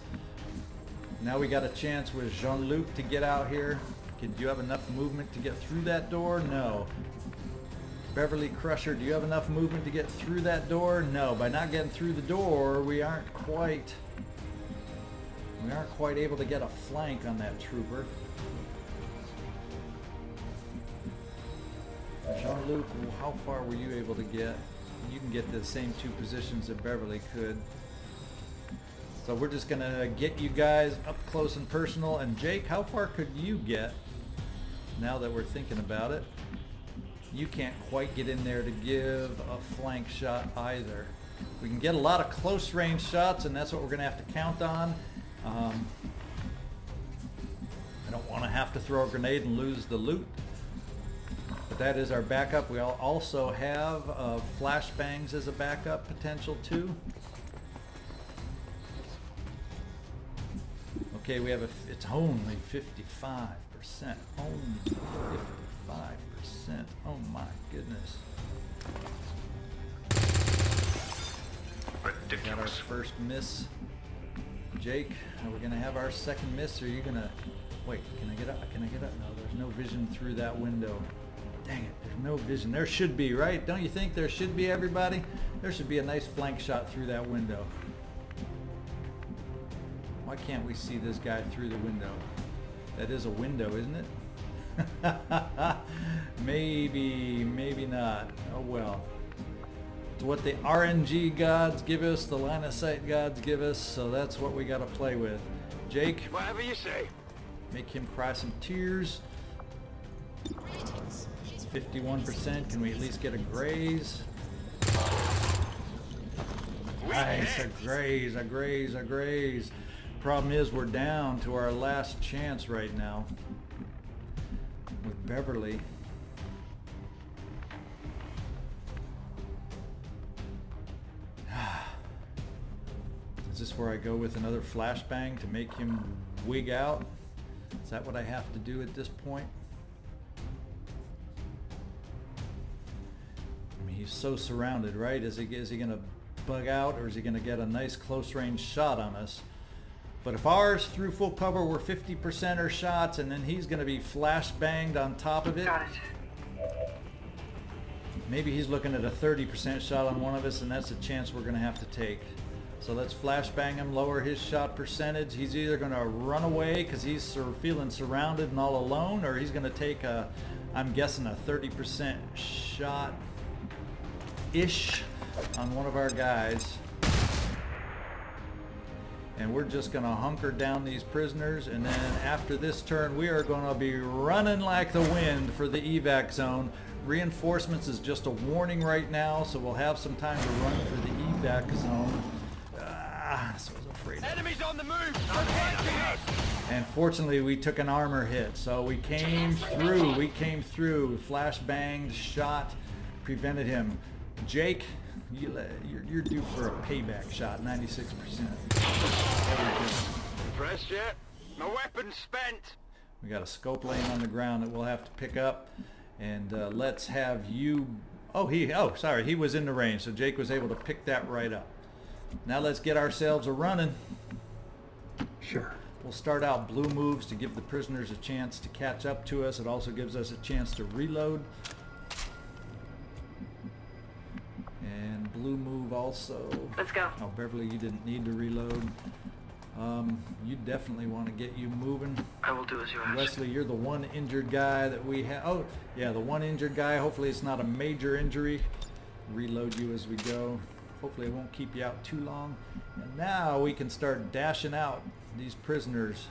Now we got a chance with Jean Luc to get out here. Do you have enough movement to get through that door? No. Beverly Crusher, do you have enough movement to get through that door? No. By not getting through the door, we aren't quite able to get a flank on that trooper. Jean-Luc, how far were you able to get? You can get the same two positions that Beverly could. So we're just going to get you guys up close and personal. And Jake, how far could you get now that we're thinking about it? You can't quite get in there to give a flank shot either. We can get a lot of close range shots, and that's what we're going to have to count on. I don't want to have to throw a grenade and lose the loot. But that is our backup. We also have flashbangs as a backup potential too. Okay, we have it's only 55%. Only 55%. Oh my goodness. We got our first miss. Jake, are we gonna have our second miss, or are you gonna wait? Can I get up? Can I get up? No, there's no vision through that window. Dang it, there's no vision. There should be, right? Don't you think there should be, everybody? There should be a nice flank shot through that window. Why can't we see this guy through the window? That is a window, isn't it? Maybe, maybe not. Oh well. It's what the RNG gods give us, the line of sight gods give us, so that's what we got to play with. Jake, Whatever you say. make him cry some tears. 51%. Can we at least get a graze? Nice, a graze, a graze, a graze. Problem is, we're down to our last chance right now with Beverly. Is this where I go with another flashbang to make him wig out? Is that what I have to do at this point? I mean, he's so surrounded, right? Is he going to bug out, or is he going to get a nice close range shot on us? But if ours through full cover were 50%er shots, and then he's going to be flashbanged on top of it. Got it. Maybe he's looking at a 30% shot on one of us, and that's a chance we're going to have to take. So let's flashbang him, lower his shot percentage. He's either going to run away because he's feeling surrounded and all alone, or he's going to take a, I'm guessing, a 30% shot-ish on one of our guys. And we're just going to hunker down these prisoners, and then after this turn we are going to be running like the wind for the evac zone. Reinforcements is just a warning right now, so we'll have some time to run for the evac zone. So I was afraid. Enemies on the move! And fortunately we took an armor hit, so we came through, flashbanged, shot, prevented him. Jake, you're due for a payback shot, 96%. Impressed yet? My weapon's spent! We got a scope laying on the ground that we'll have to pick up, and let's have you... Oh, sorry, he was in the range, so Jake was able to pick that right up. Now let's get ourselves a running. Sure. We'll start out blue moves to give the prisoners a chance to catch up to us. It also gives us a chance to reload. And blue move also. Let's go. Oh, Beverly, you didn't need to reload. You definitely want to get you moving. I will do as you ask. Wesley, you're the one injured guy that we have. Oh, yeah, the one injured guy. Hopefully it's not a major injury. Reload you as we go. Hopefully it won't keep you out too long. And now we can start dashing out these prisoners.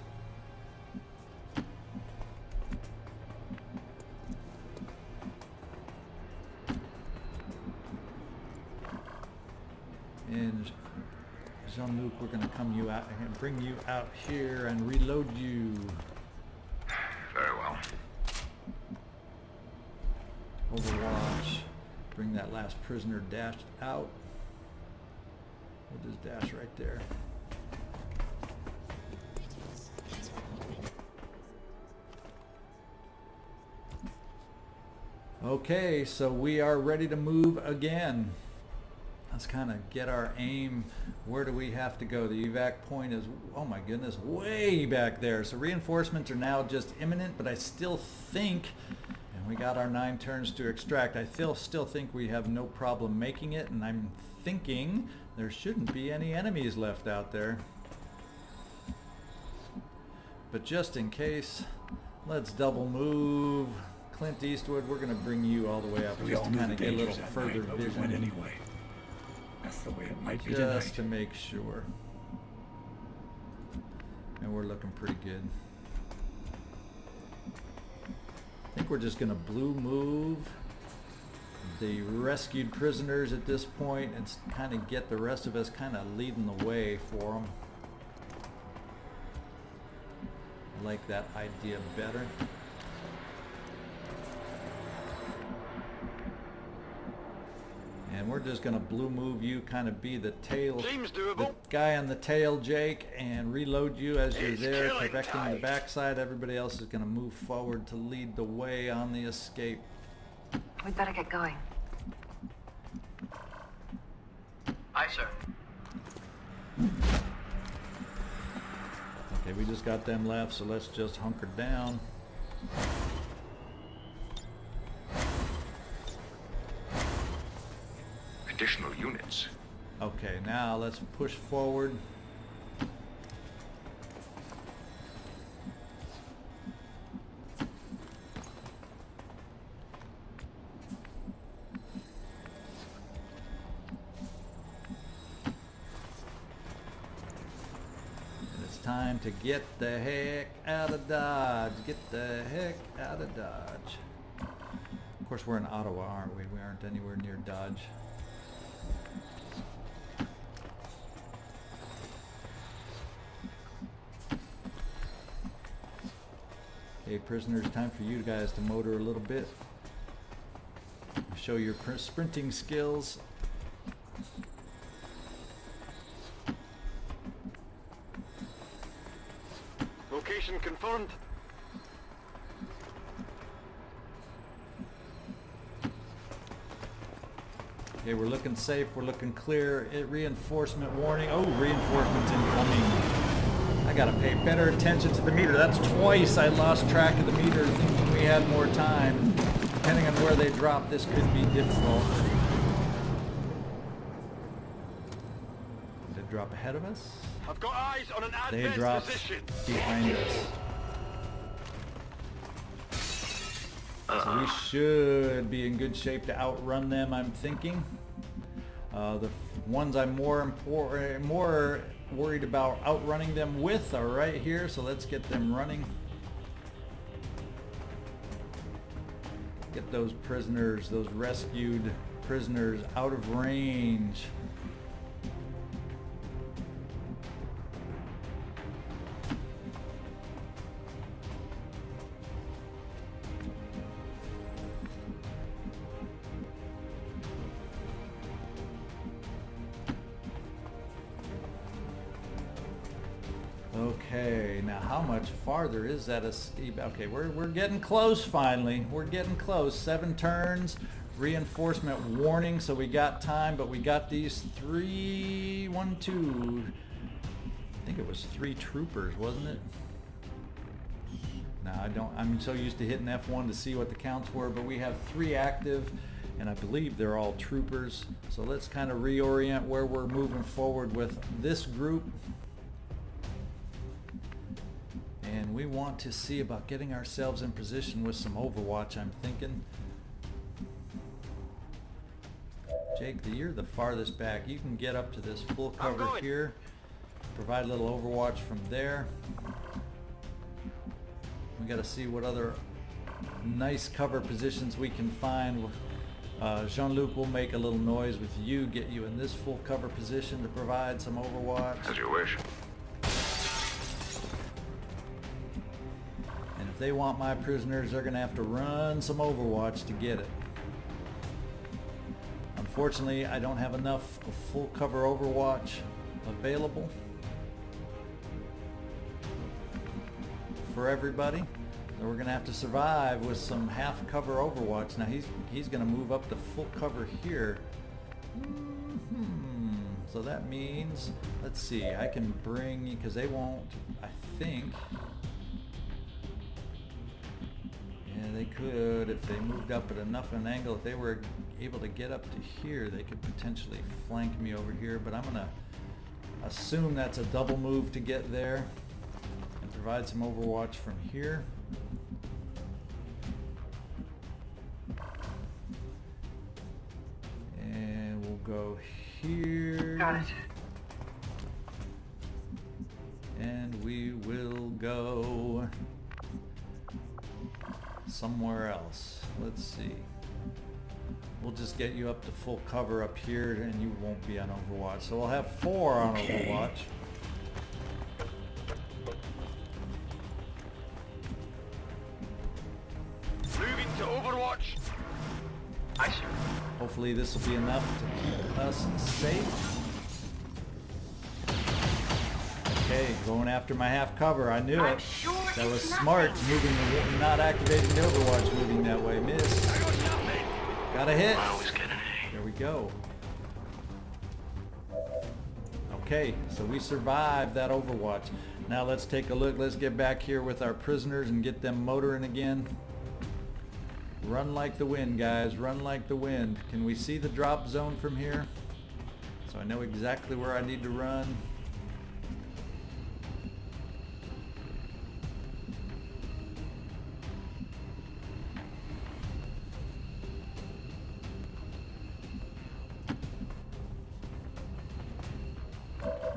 And Jean Luc, we're going to come you out and bring you out here and reload you. Very well. Overwatch. Bring that last prisoner dashed out. We'll just dash right there. Okay, so we are ready to move again. Let's kind of get our aim. Where do we have to go? The evac point is, oh my goodness, way back there. So reinforcements are now just imminent, but I still think, and we got our 9 turns to extract, I still think we have no problem making it, and I'm thinking there shouldn't be any enemies left out there. But just in case, let's double move. Clint, Eastwood, we're going to bring you all the way up just to kind of get a little further vision. Anyway. That's the way it might be Just to make sure. And we're looking pretty good. I think we're just going to blue move the rescued prisoners at this point and kind of get the rest of us kind of leading the way for them. I like that idea better. And we're just going to blue move you, kind of be the tail, Seems doable. the guy on the tail, Jake, and reload you as you're It's there, killing perfecting the time. backside. Everybody else is going to move forward to lead the way on the escape. We'd better get going. Aye, sir. Okay, we just got them left, so let's just hunker down. Additional units. Okay, now let's push forward. And it's time to get the heck out of Dodge. Get the heck out of Dodge. Of course, we're in Ottawa, aren't we? We aren't anywhere near Dodge. Okay, prisoners, time for you guys to motor a little bit. Show your sprinting skills. confirmed. Okay, we're looking safe, we're looking clear. Reinforcement warning. Oh, reinforcements incoming. I gotta pay better attention to the meter. That's twice I lost track of the meter thinking we had more time. Depending on where they drop, this could be difficult. Did they drop ahead of us? I've got eyes on an They advanced dropped position. behind us. So we should be in good shape to outrun them, I'm thinking. The ones I'm more worried about outrunning them with are right here, so let's get them running. Get those prisoners, those rescued prisoners out of range. Okay, now how much farther is that a steep? Okay, we're getting close finally. We're getting close. 7 turns, reinforcement warning, so we got time, but we got these 3, 1, 2. I think it was 3 troopers, wasn't it? No, I don't. I'm so used to hitting F1 to see what the counts were, but we have 3 active, and I believe they're all troopers. So let's kind of reorient where we're moving forward with this group. And we want to see about getting ourselves in position with some Overwatch, I'm thinking. Jake, you're the farthest back. You can get up to this full cover here. Provide a little Overwatch from there. We got to see what other nice cover positions we can find. Jean Luc will make a little noise with you, get you in this full cover position to provide some Overwatch. As you wish. If they want my prisoners, they're going to have to run some Overwatch to get it. Unfortunately, I don't have enough full cover Overwatch available for everybody. So we're going to have to survive with some half cover Overwatch. Now he's going to move up to full cover here. So that means, let's see, I can bring, because they won't, I think. Yeah, they could, if they moved up at enough an angle, if they were able to get up to here, they could potentially flank me over here, but I'm going to assume that's a double move to get there and provide some Overwatch from here. And we'll go here. Got it. And we will go somewhere else. Let's see. We'll just get you up to full cover up here and you won't be on Overwatch. So we'll have 4 on Overwatch. Moving to Overwatch. Aye, sir. Hopefully this will be enough to keep us safe. Okay, going after my half cover. I knew it. Sure That was it's smart, nothing. moving, not activating the Overwatch, moving that way. Miss. I got nothing. Got a hit. I always get an A. There we go. Okay, so we survived that Overwatch. Now let's take a look. Let's get back here with our prisoners and get them motoring again. Run like the wind, guys. Run like the wind. Can we see the drop zone from here? So I know exactly where I need to run.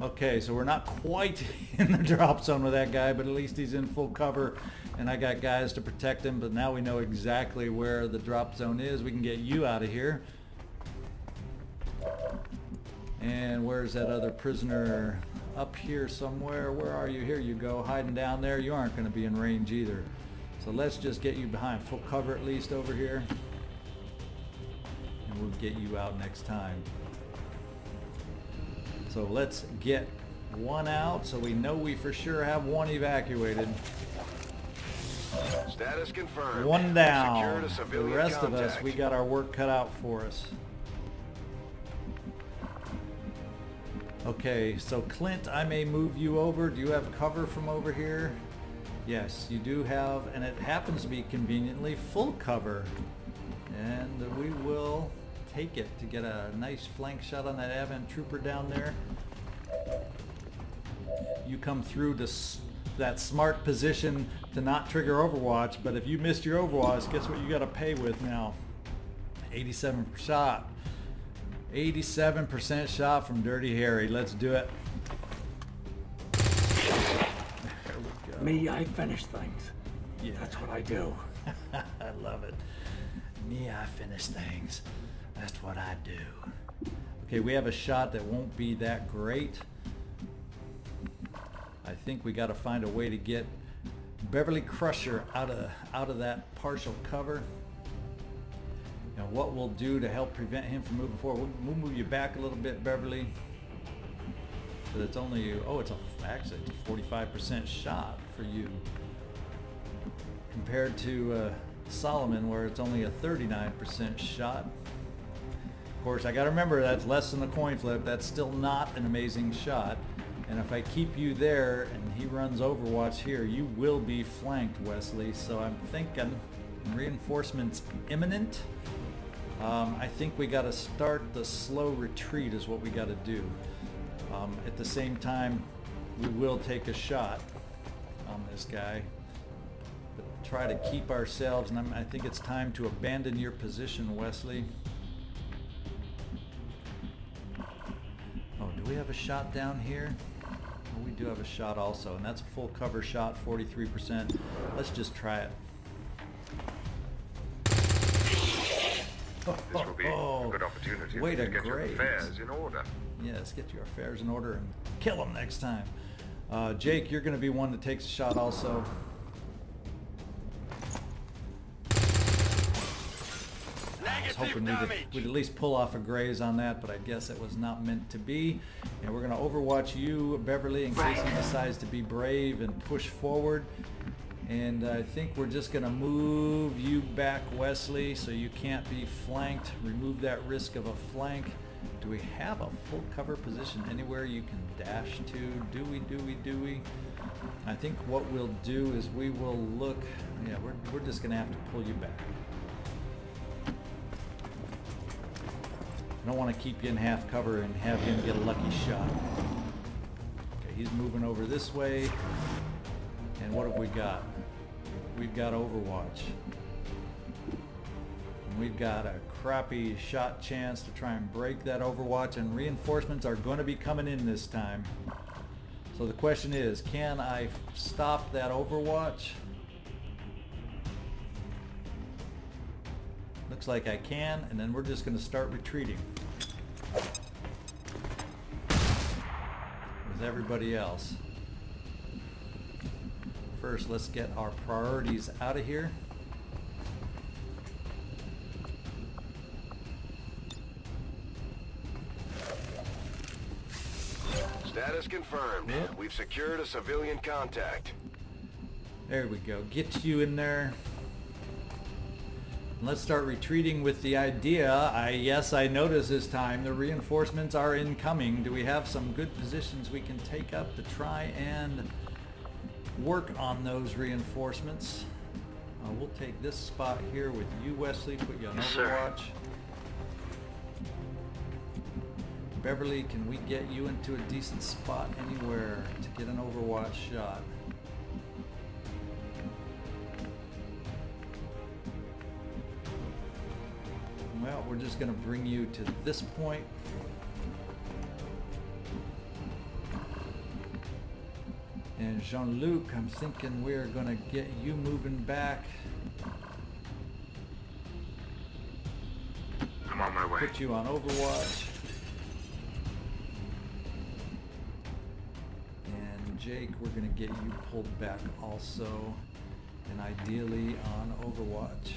Okay, so we're not quite in the drop zone with that guy, but at least he's in full cover and I got guys to protect him, but now we know exactly where the drop zone is. We can get you out of here. And where's that other prisoner? Up here somewhere. Where are you? Here you go, hiding down there. You aren't going to be in range either. So let's just get you behind full cover at least over here. And we'll get you out next time. So let's get one out so we know we for sure have one evacuated. Status confirmed. One down. Secured a The civilian rest of us, contact. we got our work cut out for us. Okay, so Clint, I may move you over. Do you have cover from over here? Yes, you do have, and it happens to be conveniently full cover. And we will take it to get a nice flank shot on that Advent Trooper down there. You come through to that smart position to not trigger Overwatch, but if you missed your Overwatch, guess what you got to pay with now? 87 shot. 87% shot from Dirty Harry. Let's do it. There we go. Me, I finish things. Yeah. That's what I do. I love it. Me, I finish things. That's what I do. Okay, we have a shot that won't be that great. I think we got to find a way to get Beverly Crusher out of that partial cover. Now, what we'll do to help prevent him from moving forward, we'll move you back a little bit, Beverly. But it's only, actually it's a 45% shot for you compared to Solomon, where it's only a 39% shot. Of course, I got to remember that's less than a coin flip. That's still not an amazing shot. And if I keep you there and he runs Overwatch here, you will be flanked, Wesley. So I'm thinking reinforcements imminent. I think we got to start the slow retreat is what we got to do. At the same time, we will take a shot on this guy. But try to keep ourselves, and I think it's time to abandon your position, Wesley. Oh, do we have a shot down here? Oh, we do have a shot also, and that's a full cover shot, 43%. Let's just try it. This will be a good opportunity way to to get your graze. affairs in order. Yes, get your affairs in order and kill them next time. Jake, you're going to be one that takes a shot also. I was hoping we'd at least pull off a graze on that, but I guess it was not meant to be. And we're going to overwatch you, Beverly, in case he decides to be brave and push forward. And I think we're just going to move you back, Wesley, so you can't be flanked. Remove that risk of a flank. Do we have a full cover position anywhere you can dash to? Do we? I think what we'll do is we will look. Yeah, we're just going to have to pull you back. I don't want to keep you in half cover and have him get a lucky shot. Okay, he's moving over this way. And what have we got? We've got Overwatch. And we've got a crappy shot chance to try and break that Overwatch, and reinforcements are going to be coming in this time. So the question is, can I stop that Overwatch? Looks like I can, and then we're just going to start retreating with everybody else. First, let's get our priorities out of here. Status confirmed. Yep. We've secured a civilian contact. There we go. Get you in there. Let's start retreating with the idea. Yes, I notice this time the reinforcements are incoming. Do we have some good positions we can take up to try and work on those reinforcements? We'll take this spot here with you, Wesley. Put you on Overwatch. Beverly, can we get you into a decent spot anywhere to get an Overwatch shot? Well, we're just going to bring you to this point. And Jean Luc, I'm thinking we're going to get you moving back. I'm on my way. Put you on Overwatch. And Jake, we're going to get you pulled back also. And ideally on Overwatch.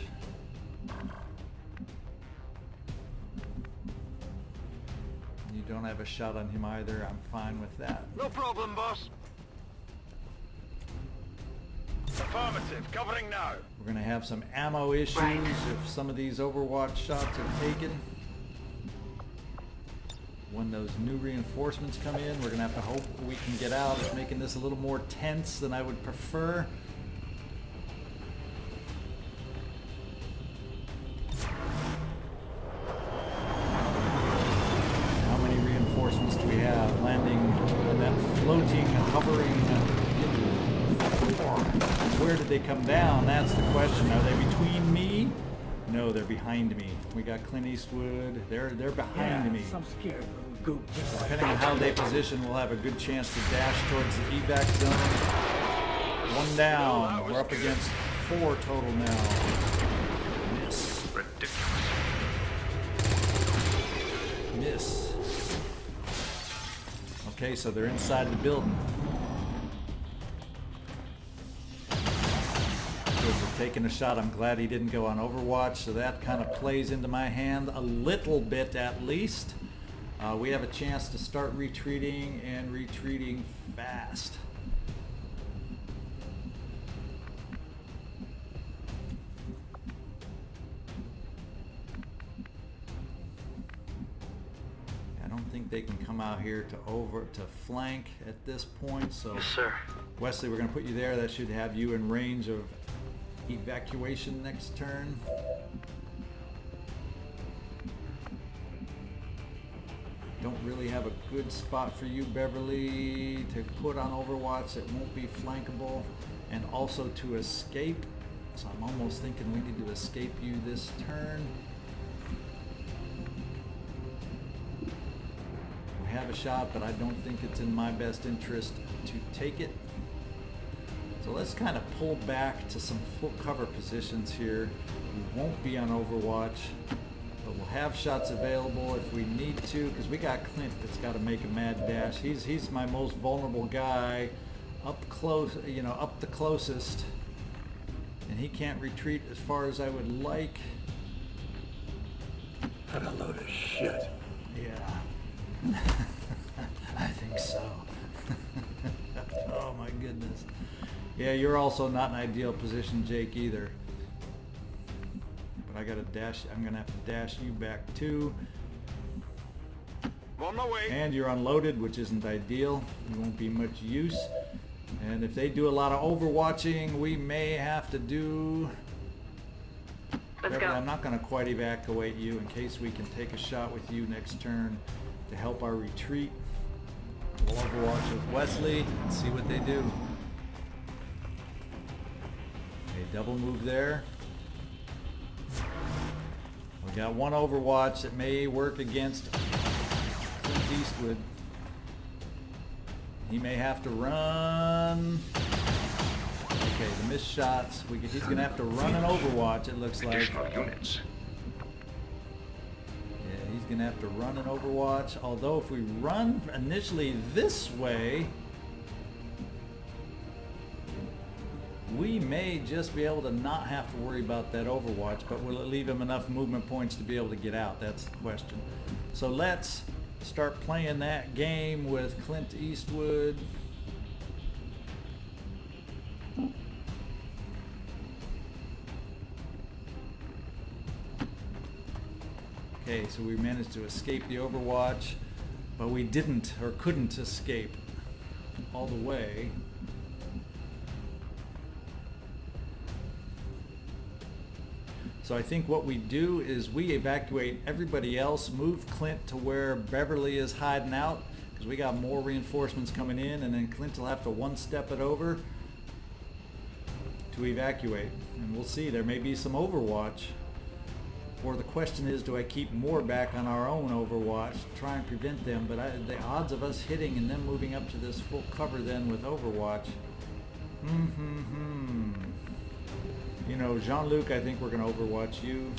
You don't have a shot on him either. I'm fine with that. No problem, boss. Affirmative. Covering now. We're going to have some ammo issues Right. if some of these Overwatch shots are taken. When those new reinforcements come in, we're going to have to hope we can get out. It's making this a little more tense than I would prefer. How many reinforcements do we have landing on that floating, hovering... Where did they come down? That's the question. Are they between me? No, they're behind me. We got Clint Eastwood. They're behind me. Some scared little goop. Depending on how they position, we'll have a good chance to dash towards the evac zone. One down. We're up against 4 total now. Miss. Ridiculous. Miss. Okay, so they're inside the building. Taking a shot. I'm glad he didn't go on Overwatch, so that kind of plays into my hand a little bit at least. We have a chance to start retreating and retreating fast. I don't think they can come out here to flank at this point, so Yes, sir. Wesley, we're going to put you there. That should have you in range of evacuation next turn. Don't really have a good spot for you, Beverly, to put on Overwatch. It won't be flankable, and also to escape. So I'm almost thinking we need to escape you this turn. We have a shot, but I don't think it's in my best interest to take it. So let's kind of pull back to some full cover positions here. We won't be on Overwatch, but we'll have shots available if we need to, because we got Clint that's got to make a mad dash. He's my most vulnerable guy, up close, you know, up the closest, and he can't retreat as far as I would like. What a load of shit. Yeah, I think so. Oh my goodness. Yeah, you're also not in ideal position, Jake, either. But I gotta dash, I'm gonna have to dash you back too. On my way. And you're unloaded, which isn't ideal. You won't be much use. And if they do a lot of overwatching, we may have to do... Let's go. I'm not gonna quite evacuate you in case we can take a shot with you next turn to help our retreat. We'll overwatch with Wesley and see what they do. A double move there. We got one Overwatch that may work against Clint Eastwood. He may have to run. Okay, the missed shots. He's going to have to run an Overwatch, it looks like. Additional units. Yeah, he's going to have to run an Overwatch. Although if we run initially this way, we may just be able to not have to worry about that Overwatch, but will it leave him enough movement points to be able to get out? That's the question. So let's start playing that game with Clint Eastwood. Okay, so we managed to escape the Overwatch, but we didn't or couldn't escape all the way. So I think what we do is we evacuate everybody else, move Clint to where Beverly is hiding out, because we got more reinforcements coming in, and then Clint will have to one-step it over to evacuate. And we'll see, there may be some Overwatch. Or the question is, do I keep more back on our own Overwatch to try and prevent them? But the odds of us hitting and then moving up to this full cover then with Overwatch. You know, Jean Luc, I think we're going to Overwatch you.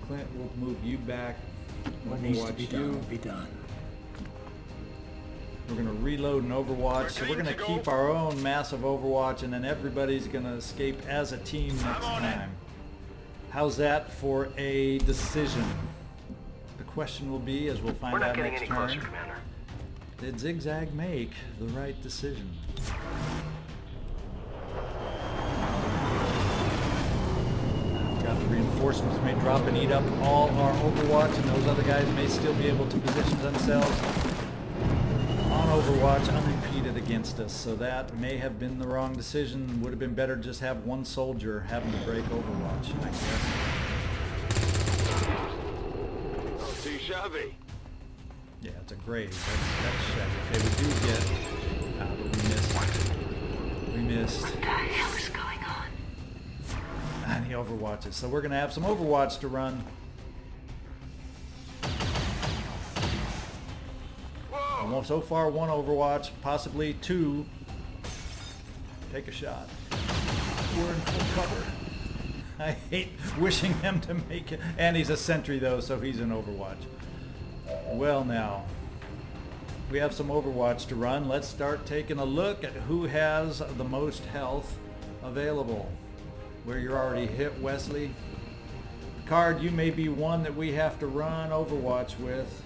Clint, we'll move you back. What needs to Overwatch be done you. will be done. We're going to reload an Overwatch, so we're going to keep our own massive Overwatch, and then everybody's going to escape as a team next time. How's that for a decision? The question will be, as we'll We're find not out getting next any turn, closer, Commander. did Zigzag make the right decision? Got the reinforcements may drop and eat up all our Overwatch, and those other guys may still be able to position themselves on Overwatch unrepeated against us. So that may have been the wrong decision. Would have been better to just have one soldier having to break Overwatch, I guess. Oh, too shabby. Yeah, it's a grave. That's shabby. Okay, we do get... but we missed. We missed. What the hell is going on? Any Overwatches. So we're going to have some Overwatch to run. Whoa! So far, one Overwatch, possibly two. Take a shot. We're in full cover. I hate wishing him to make it. And he's a sentry, though, so he's in Overwatch. Well, now, we have some Overwatch to run. Let's start taking a look at who has the most health available. Where you're already hit, Wesley. Picard, you may be one that we have to run Overwatch with.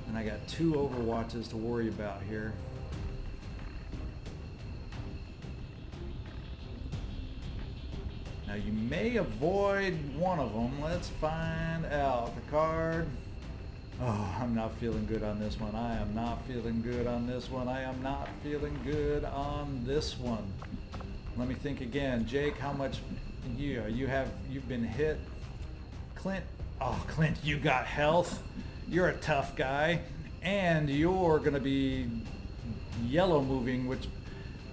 And I got 2 Overwatches to worry about here. Now you may avoid one of them. Let's find out. Picard. Oh, I'm not feeling good on this one. I am not feeling good on this one. I am not feeling good on this one. Let me think again. Jake, how much you've been hit? Clint. Oh, Clint, you got health. You're a tough guy. And you're going to be yellow moving, which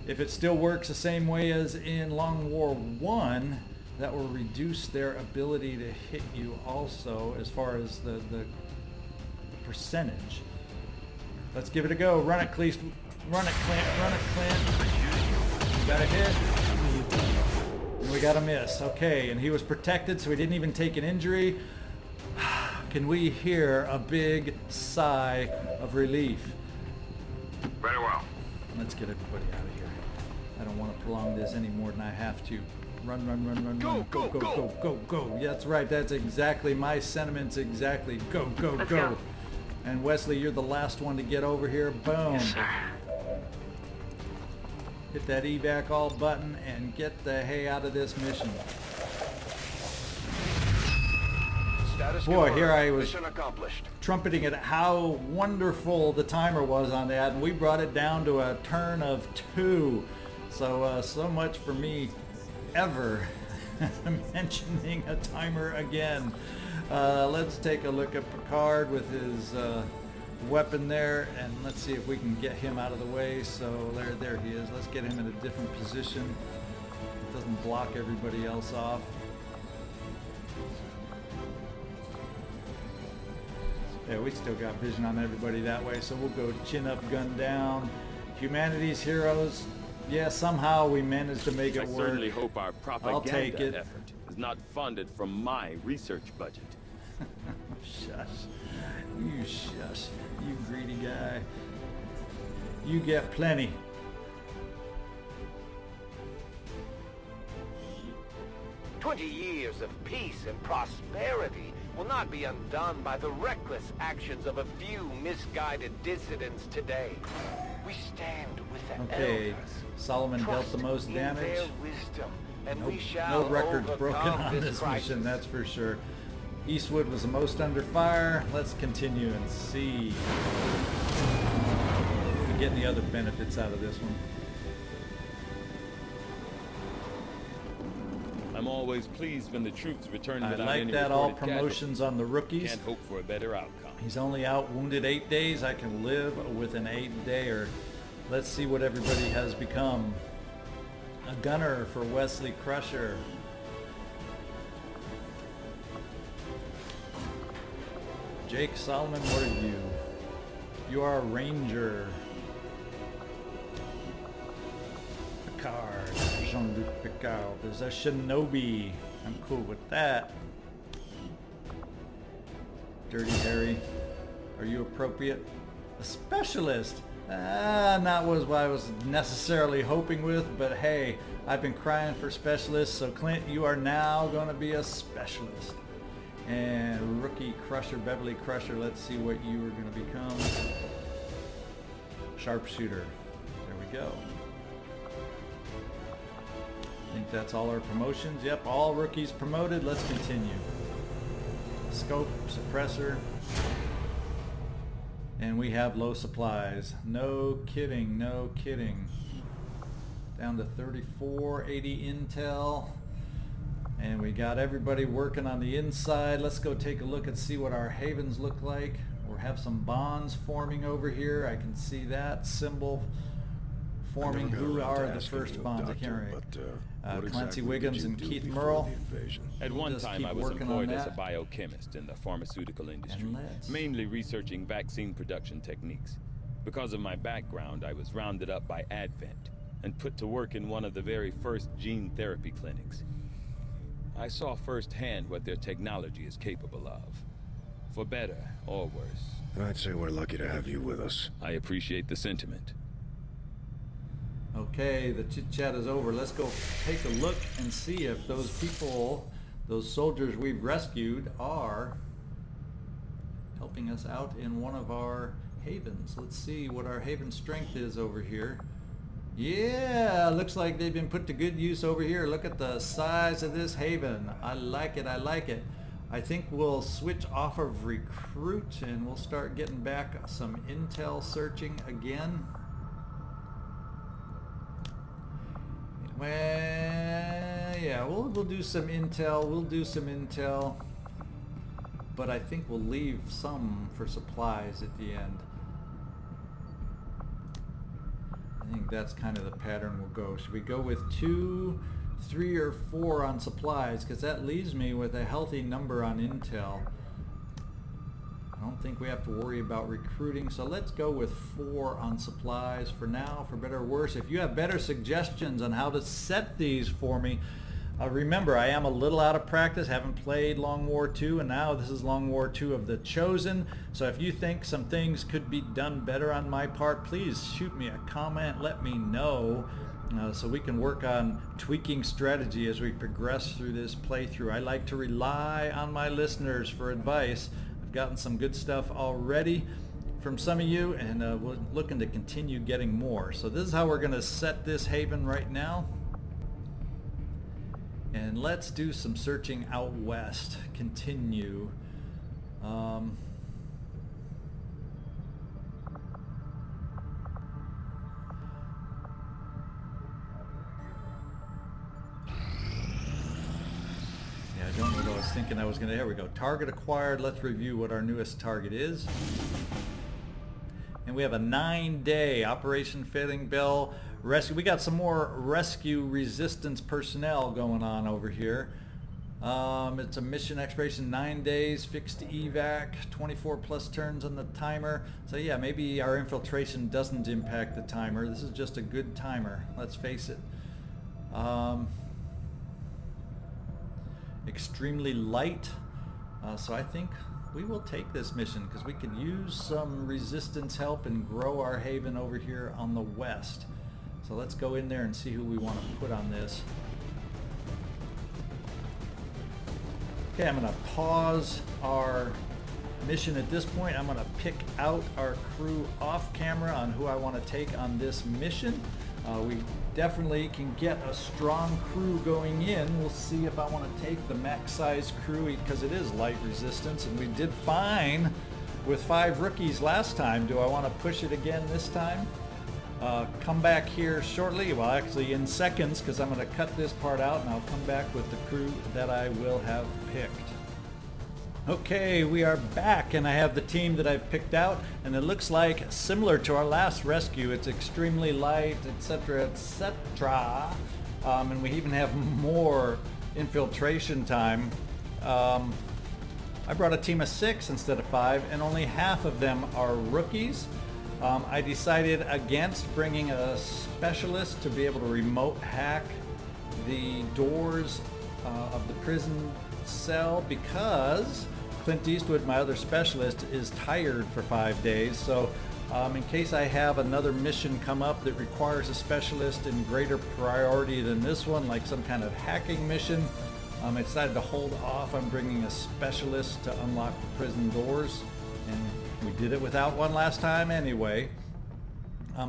if it still works the same way as in Long War 1, that will reduce their ability to hit you also as far as the percentage. Let's give it a go. Run it, Clint. Run it, Clint. Run it, Clint. We got a hit. And we got a miss. Okay, and he was protected, so he didn't even take an injury. Can we hear a big sigh of relief? Very well. Let's get everybody out of here. I don't want to prolong this any more than I have to. Run, run, run, run, run. Go, go, go, go, go. Yeah, that's right. That's exactly my sentiments. Exactly. Go, go, Let's go. go. And Wesley, you're the last one to get over here. Boom. Yes, sir. Hit that evac all button and get the hay out of this mission. Status Boy, confirmed. here I was Mission accomplished. trumpeting at how wonderful the timer was on that, and we brought it down to a turn of 2. So, so much for me ever mentioning a timer again. Let's take a look at Picard with his weapon there, and let's see if we can get him out of the way. So there he is. Let's get him in a different position. It doesn't block everybody else off. Yeah, we still got vision on everybody that way, so we'll go chin up, gun down. Humanity's heroes. Yeah, somehow we managed to make it I work. certainly hope our I'll take it. propaganda effort is not funded from my research budget. Shush. You shush. You greedy guy. You get plenty. "20 years of peace and prosperity will not be undone by the reckless actions of a few misguided dissidents today. We stand with the Okay, elders. Solomon dealt the most Trust in damage. their wisdom, and No, we shall no records broken overcome on this crisis. mission, that's for sure. Eastwood was the most under fire. Let's continue and see if we get any other benefits out of this one. I'm always pleased when the troops return I without like any that, all reported promotions on the casualties. rookies. Can't hope for a better outcome. He's only out wounded 8 days. I can live with an 8-dayer. Let's see what everybody has become. A gunner for Wesley Crusher. Jake Solomon, what are you? You are a ranger. Picard. Jean Luc Picard. There's a shinobi. I'm cool with that. Dirty Harry. Are you appropriate? A specialist. Not what I was necessarily hoping with, but hey, I've been crying for specialists, so Clint, you are now going to be a specialist. And rookie Crusher, Beverly Crusher, let's see what you are going to become. Sharpshooter. There we go. I think that's all our promotions. Yep, all rookies promoted. Let's continue. Scope, suppressor. And we have low supplies. No kidding, no kidding. Down to 3480 intel. And we got everybody working on the inside. Let's go take a look and see what our havens look like. We have some bonds forming over here. I can see that symbol forming. Who are the first bonds? I can't remember. Clancy Wiggums and Keith Merle. At one time, I was employed as a biochemist in the pharmaceutical industry, mainly researching vaccine production techniques. Because of my background, I was rounded up by Advent and put to work in one of the very first gene therapy clinics. I saw firsthand what their technology is capable of, for better or worse. And I'd say we're lucky to have you with us. I appreciate the sentiment. Okay, the chit chat is over. Let's go take a look and see if those people, those soldiers we've rescued, are helping us out in one of our havens. Let's see what our haven strength is over here. Yeah, looks like they've been put to good use over here. Look at the size of this haven. I like it, I like it. I think we'll switch off of recruit and we'll start getting back some intel searching again. Well, yeah, we'll do some intel. We'll do some intel. But I think we'll leave some for supplies at the end. I think that's kind of the pattern we'll go. Should we go with 2, 3, or 4 on supplies? Because that leaves me with a healthy number on intel. I don't think we have to worry about recruiting, so let's go with 4 on supplies for now, for better or worse. If you have better suggestions on how to set these for me, remember, I am a little out of practice, haven't played Long War II, and now this is Long War II of the Chosen. So if you think some things could be done better on my part, please shoot me a comment, let me know, so we can work on tweaking strategy as we progress through this playthrough. I like to rely on my listeners for advice. I've gotten some good stuff already from some of you, and we're looking to continue getting more. So this is how we're going to set this haven right now. And let's do some searching out west. Continue. Yeah, I don't know what I was thinking I was going to... There we go. Target acquired. Let's review what our newest target is. And we have a 9-day Operation Failing Bell rescue. We got some more rescue resistance personnel going on over here. It's a mission expiration 9 days, fixed evac, 24 plus turns on the timer. So yeah, maybe our infiltration doesn't impact the timer. This is just a good timer, let's face it. Extremely light, so I think we will take this mission because we could use some resistance help and grow our haven over here on the west. So let's go in there and see who we want to put on this. Okay, I'm going to pause our mission at this point. I'm going to pick out our crew off camera on who I want to take on this mission. We definitely can get a strong crew going in. We'll see if I want to take the max size crew because it is light resistance, and we did fine with 5 rookies last time. Do I want to push it again this time? Come back here shortly, well actually in seconds, because I'm going to cut this part out and I'll come back with the crew that I will have picked. Okay, we are back and I have the team that I've picked out, and it looks like similar to our last rescue. It's extremely light, etc., etc. And we even have more infiltration time. I brought a team of 6 instead of 5, and only half of them are rookies. I decided against bringing a specialist to be able to remote hack the doors of the prison cell because Clint Eastwood, my other specialist, is tired for 5 days. So In case I have another mission come up that requires a specialist in greater priority than this one, like some kind of hacking mission, I decided to hold off on bringing a specialist to unlock the prison doors, and we did it without one last time anyway.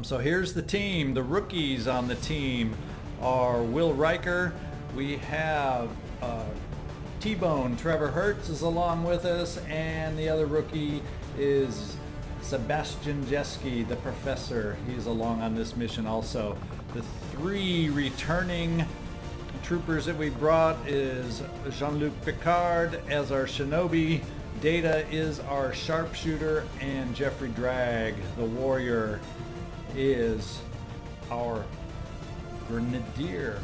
So here's the team. The rookies on the team are Will Riker. We have T-Bone, Trevor Hertz is along with us, and the other rookie is Sebastian Jeski, the professor. He's along on this mission also. The 3 returning troopers that we brought is Jean Luc Picard as our shinobi, Data is our sharpshooter, and Jeffrey Dragg, the warrior, is our grenadier.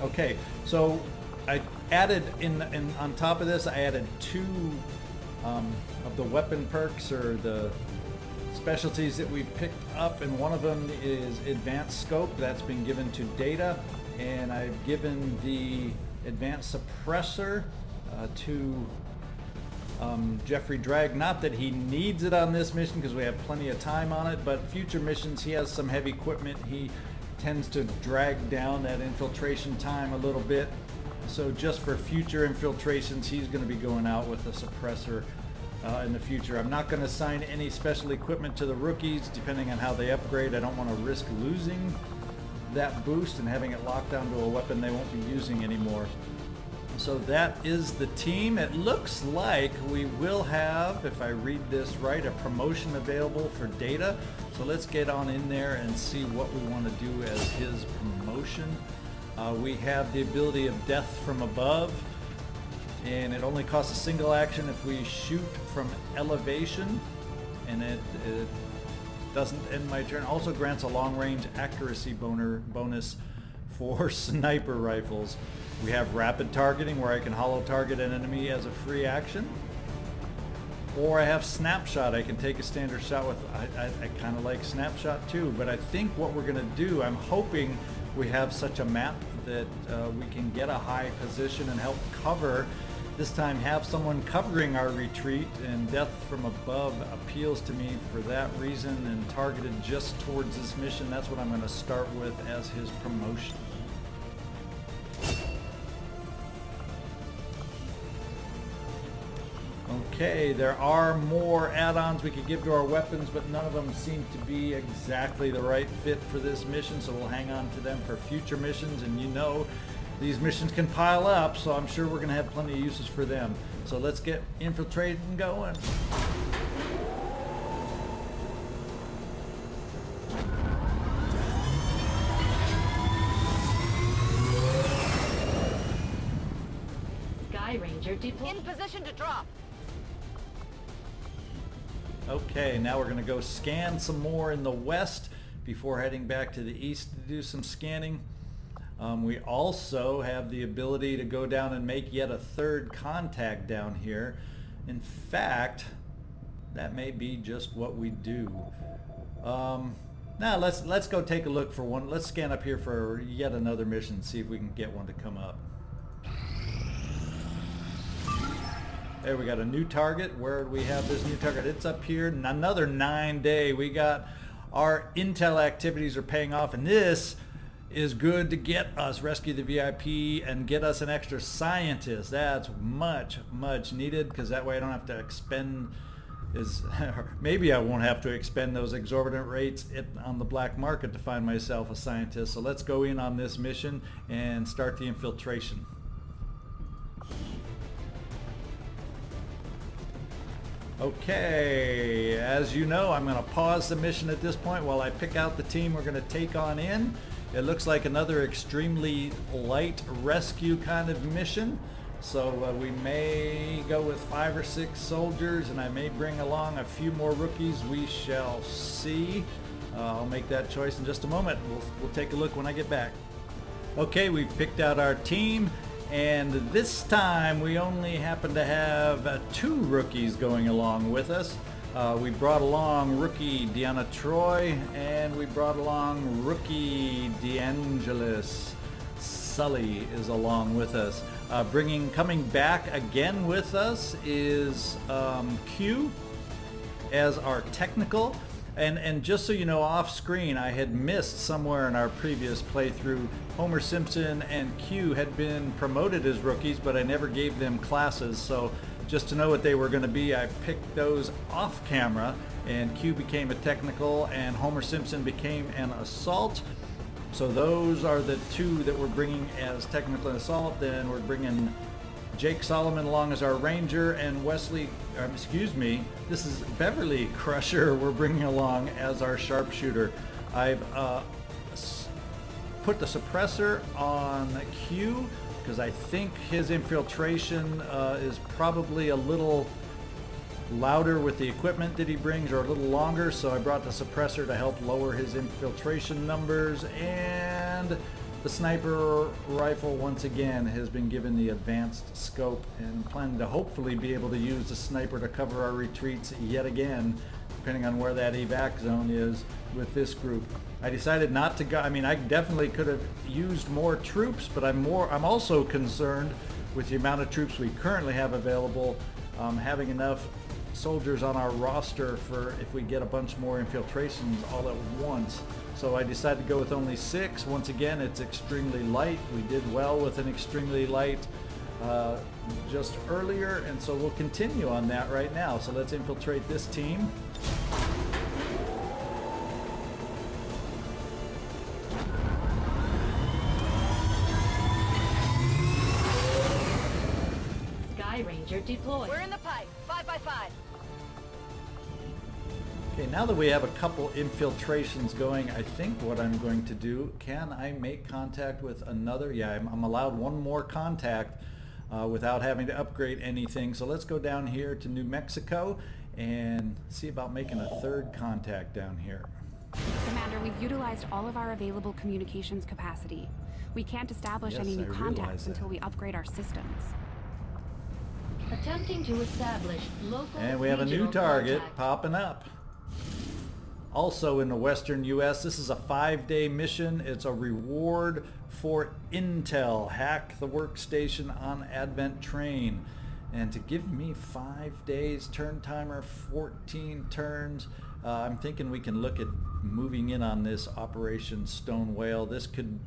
Okay, so I added on top of this, I added 2 of the weapon perks, or the specialties that we've picked up, and one of them is advanced scope. That's been given to Data, and I've given the advanced suppressor to Jeffrey Dragg. Not that he needs it on this mission because we have plenty of time on it, but future missions he has some heavy equipment. He tends to drag down that infiltration time a little bit, so just for future infiltrations he's going to be going out with a suppressor in the future. I'm not going to assign any special equipment to the rookies depending on how they upgrade. I don't want to risk losing that boost and having it locked onto a weapon they won't be using anymore. So that is the team. It looks like we will have, if I read this right, a promotion available for Data. So let's get on in there and see what we want to do as his promotion. We have the ability of Death from Above, and it only costs a single action if we shoot from elevation, and it doesn't end my turn. Also grants a long-range accuracy bonus for sniper rifles. We have rapid targeting, where I can hollow target an enemy as a free action. Or I have snapshot. I can take a standard shot with, I kind of like snapshot too, but I think what we're going to do, I'm hoping we have such a map that we can get a high position and help cover. This time have someone covering our retreat, and Death from Above appeals to me for that reason, and targeted just towards this mission. That's what I'm going to start with as his promotion. Okay, there are more add-ons we could give to our weapons, but none of them seem to be exactly the right fit for this mission, so we'll hang on to them for future missions. And you know, these missions can pile up, so I'm sure we're going to have plenty of uses for them. So let's get infiltrated and going. Sky Ranger deployed. In position to drop. Okay, now we're going to go scan some more in the west before heading back to the east to do some scanning. We also have the ability to go down and make yet a third contact down here. In fact, that may be just what we do. Now let's go take a look for one. Let's scan up here for yet another mission and see if we can get one to come up. There, we got a new target. Where do we have this new target? It's up here. Another 9-day. We got our intel activities are paying off, and this is good to get us rescue the VIP and get us an extra scientist. That's much needed, because that way I don't have to expend maybe I won't have to expend those exorbitant rates on the black market to find myself a scientist. So let's go in on this mission and start the infiltration. Okay, as you know, I'm going to pause the mission at this point while I pick out the team we're going to take on in. It looks like another extremely light rescue kind of mission. So we may go with 5 or 6 soldiers, and I may bring along a few more rookies. We shall see. I'll make that choice in just a moment. We'll take a look when I get back. Okay, we've picked out our team. And this time we only happen to have 2 rookies going along with us. We brought along rookie Deanna Troy, and we brought along rookie DeAngelis. Sully is along with us. Coming back again with us is Q as our technical. And just so you know, off screen, I had missed somewhere in our previous playthrough, Homer Simpson and Q had been promoted as rookies, but I never gave them classes. So just to know what they were going to be, I picked those off camera, and Q became a technical and Homer Simpson became an assault. So those are the two that we're bringing as technical and assault. Then we're bringing Jake Solomon along as our ranger, and this is Beverly Crusher we're bringing along as our sharpshooter. I've put the suppressor on Q because I think his infiltration is probably a little louder with the equipment that he brings, or a little longer, so I brought the suppressor to help lower his infiltration numbers. And the sniper rifle once again has been given the advanced scope, and plan to hopefully be able to use the sniper to cover our retreats yet again, depending on where that evac zone is with this group. I decided not to go. I mean, I definitely could have used more troops, but I'm also concerned with the amount of troops we currently have available, having enough soldiers on our roster for if we get a bunch more infiltrations all at once. So I decided to go with only 6. Once again, it's extremely light. We did well with an extremely light just earlier, and so we'll continue on that right now. So let's infiltrate this team. Sky Ranger deployed. We're in the pipe. 5x5. Okay, now that we have a couple infiltrations going, I think what I'm going to do, can I make contact with another? Yeah, I'm allowed one more contact without having to upgrade anything. So let's go down here to New Mexico and see about making a third contact down here. Commander, we've utilized all of our available communications capacity. We can't establish any new contacts until we upgrade our systems. Attempting to establish local and we have a new target popping up. Also in the western US, this is a 5-day mission. It's a reward for intel. Hack the workstation on Advent Train. And to give me 5 days, turn timer 14 turns, I'm thinking we can look at moving in on this Operation Stone Whale. This could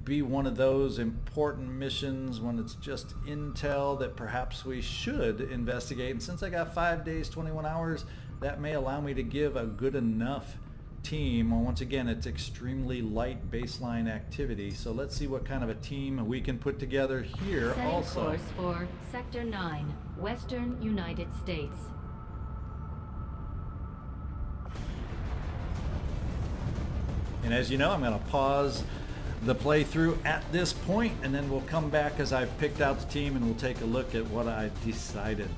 be one of those important missions when it's just intel that perhaps we should investigate. And since I got 5 days, 21 hours, that may allow me to give a good enough team. Well, once again, it's extremely light baseline activity. So let's see what kind of a team we can put together here. Setting also course for Sector 9, Western United States. And as you know, I'm going to pause the playthrough at this point, and then we'll come back as I've picked out the team and we'll take a look at what I decided.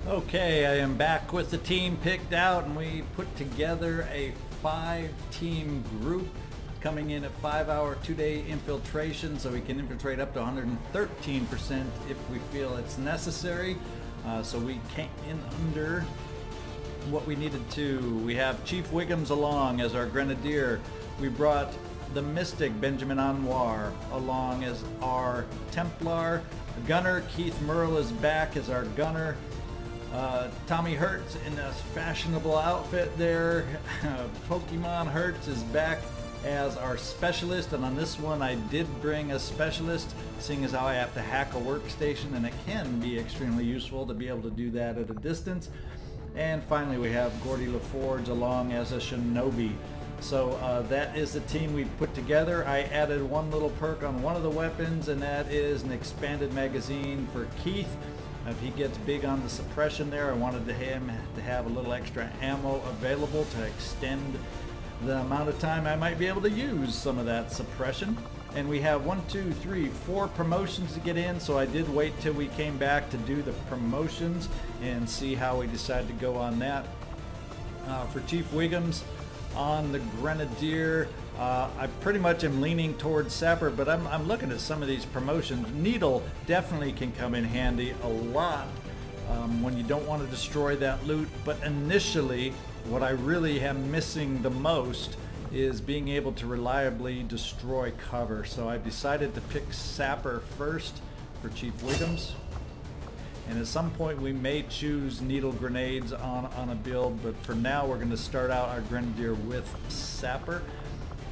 Okay, I am back with the team picked out, and we put together a 5-team group coming in at 5-hour 2-day infiltration, so we can infiltrate up to 113% if we feel it's necessary. So we came in under what we needed to. We have Chief Wiggums along as our grenadier. We brought the Mystic Benjamin Anwar along as our Templar. Gunner Keith Merle is back as our gunner. Tommy Hertz in a fashionable outfit there. Pokemon Hertz is back as our specialist, and on this one I did bring a specialist, seeing as how I have to hack a workstation, and it can be extremely useful to be able to do that at a distance. And finally we have Gordy LaForge along as a shinobi. So that is the team we've put together. I added one little perk on one of the weapons, and that is an expanded magazine for Keith. If he gets big on the suppression there, I wanted him to have a little extra ammo available to extend the amount of time I might be able to use some of that suppression. And we have 4 promotions to get in, so I did wait till we came back to do the promotions and see how we decide to go on that. For Chief Wiggums on the Grenadier, I pretty much am leaning towards Sapper, but I'm looking at some of these promotions. Needle definitely can come in handy a lot when you don't want to destroy that loot, but initially what I really am missing the most is being able to reliably destroy cover. So I've decided to pick Sapper first for Chief Wiggums. And at some point we may choose needle grenades on a build, but for now we're going to start out our Grenadier with Sapper.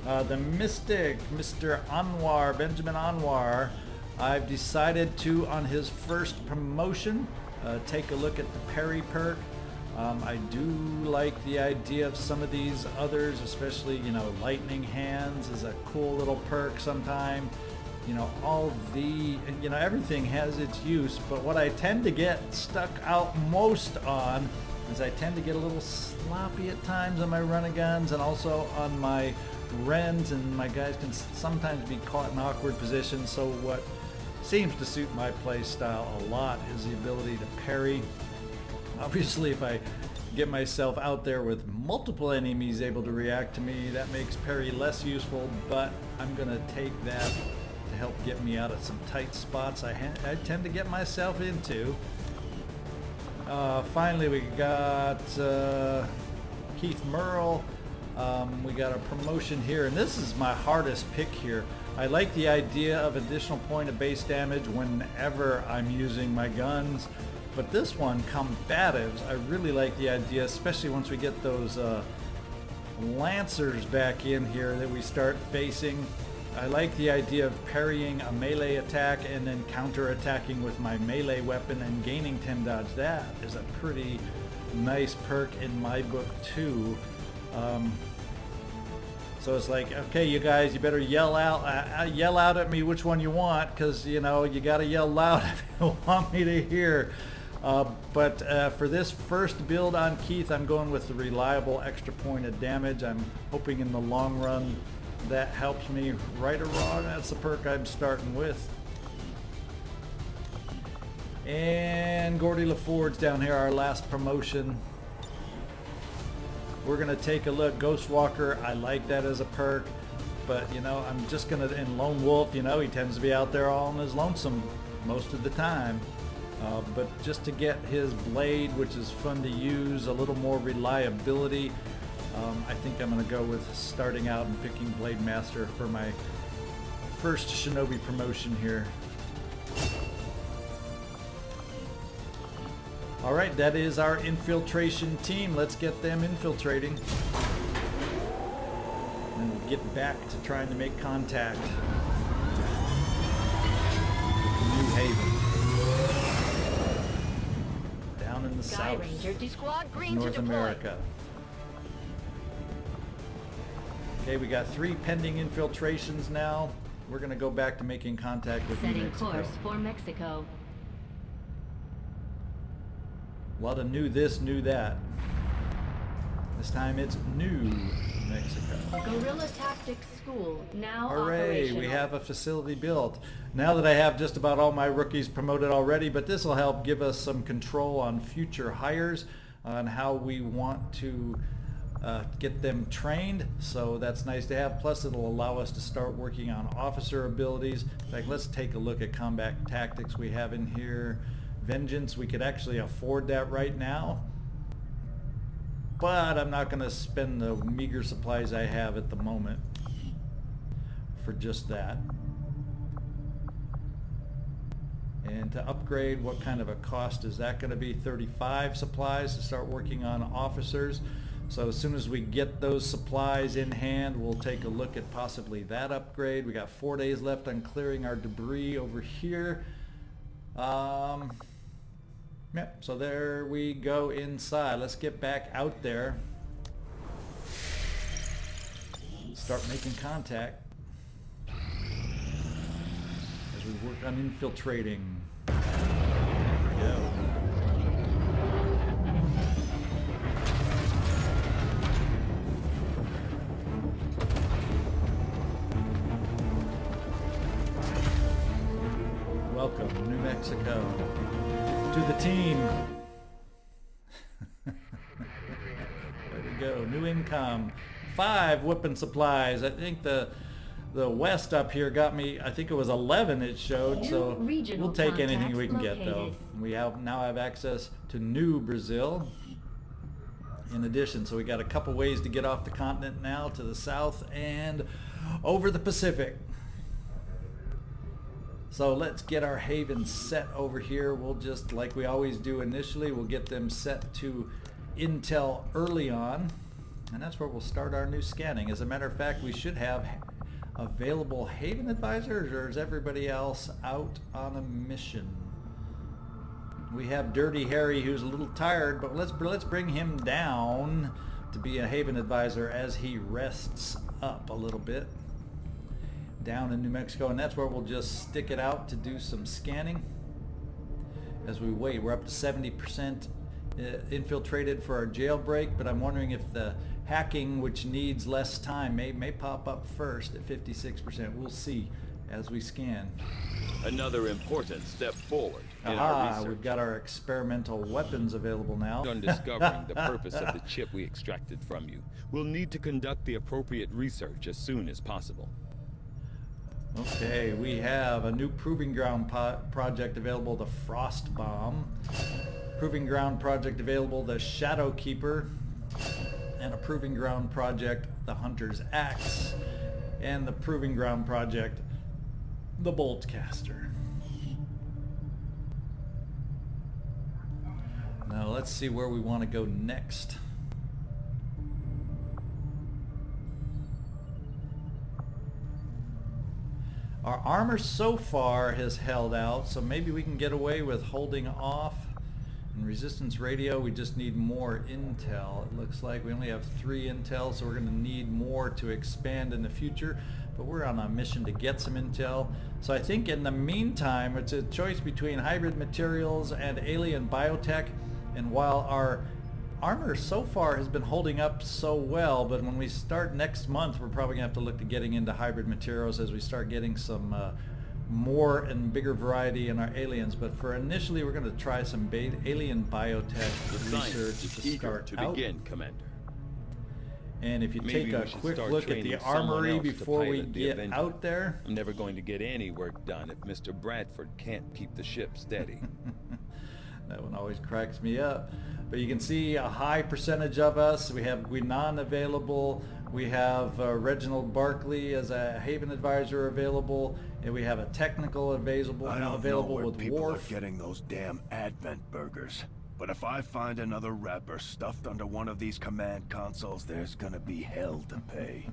The Mystic, Mr. Anwar, Benjamin Anwar, I've decided to, on his first promotion, take a look at the parry perk. I do like the idea of some of these others, especially, you know, Lightning Hands is a cool little perk sometime. You know, all the, you know, everything has its use, but what I tend to get stuck out most on is I tend to get a little sloppy at times on my run-and-guns and also on my Rens, and my guys can sometimes be caught in awkward positions. So what seems to suit my play style a lot is the ability to parry. Obviously, if I get myself out there with multiple enemies able to react to me, that makes parry less useful, but I'm going to take that to help get me out of some tight spots I tend to get myself into. Finally, we got Keith Merle. We got a promotion here, and this is my hardest pick here. I like the idea of additional point of base damage whenever I'm using my guns, but this one, combatives, I really like the idea, especially once we get those Lancers back in here that we start facing. I like the idea of parrying a melee attack and then counter-attacking with my melee weapon and gaining 10 dodge. That is a pretty nice perk in my book too. So it's like, okay, you guys, you better yell out at me which one you want, because, you know, you got to yell loud if you want me to hear. But for this first build on Keith, I'm going with the reliable extra point of damage. I'm hoping in the long run that helps me. Right or wrong, that's the perk I'm starting with. And Gordy LaForge's down here, our last promotion. We're going to take a look. Ghostwalker, I like that as a perk, but, you know, I'm just going to, in Lone Wolf, you know, he tends to be out there all on his lonesome most of the time. But just to get his blade, which is fun to use, a little more reliability, I think I'm going to go with starting out and picking Blade Master for my first Shinobi promotion here. Alright, that is our infiltration team. Let's get them infiltrating. And we'll get back to trying to make contact with New Haven. Down in the south of North America. Okay, we got 3 pending infiltrations now. We're going to go back to making contact with New Mexico. Setting course for Mexico. A lot of new this, new that. This time it's New Mexico. Guerrilla Tactics School now Hooray, operational. we have a facility built. Now that I have just about all my rookies promoted already, but this will help give us some control on future hires, on how we want to get them trained. So that's nice to have. Plus it'll allow us to start working on officer abilities. In fact, let's take a look at combat tactics we have in here. Vengeance, we could actually afford that right now, but I'm not going to spend the meager supplies I have at the moment for just that. And to upgrade, what kind of a cost is that going to be? 35 supplies to start working on officers. So as soon as we get those supplies in hand, we'll take a look at possibly that upgrade. We got 4 days left on clearing our debris over here. Yep, so there we go inside. Let's get back out there. Start making contact as we work on infiltrating. There we go. Welcome, New Mexico. To the team. There we go. New income. 5 weapon supplies. I think the west up here got me, I think it was 11 it showed, so we'll take anything we can get though. We now have access to New Brazil in addition, so we got a couple ways to get off the continent now, to the south and over the Pacific. So let's get our havens set over here. We'll just, like we always do initially, we'll get them set to intel early on. And that's where we'll start our new scanning. As a matter of fact, we should have available haven advisors, or is everybody else out on a mission? We have Dirty Harry, who's a little tired, but let's bring him down to be a haven advisor as he rests up a little bit down in New Mexico, and that's where we'll just stick it out to do some scanning as we wait. We're up to 70% infiltrated for our jailbreak, but I'm wondering if the hacking, which needs less time, may pop up first at 56%. We'll see as we scan. Another important step forward in our research. We've got our experimental weapons available now. On discovering the purpose of the chip we extracted from you, we'll need to conduct the appropriate research as soon as possible. Okay, we have a new proving ground project available, the Frost Bomb. Proving ground project available, the Shadow Keeper. And a proving ground project, the Hunter's Axe. And the proving ground project, the Boltcaster. Now let's see where we want to go next. Our armor so far has held out, so maybe we can get away with holding off. In resistance radio, we just need more intel. It looks like we only have 3 intel, so we're going to need more to expand in the future. But we're on a mission to get some intel. So I think in the meantime, it's a choice between hybrid materials and alien biotech. And while our armor so far has been holding up so well, but when we start next month, we're probably going to have to look to getting into hybrid materials as we start getting some more and bigger variety in our aliens. But for initially, we're going to try some alien biotech research to start to begin, Commander. And if you take a quick look at the armory before we get out there, I'm never going to get any work done if Mr. Bradford can't keep the ship steady. That one always cracks me up. But you can see a high percentage of us. We have Guinan available. We have Reginald Barkley as a haven advisor available, and we have a technical available I don't available know where with people Worf. are getting those damn Advent burgers. But if I find another rapper stuffed under one of these command consoles, there's gonna be hell to pay.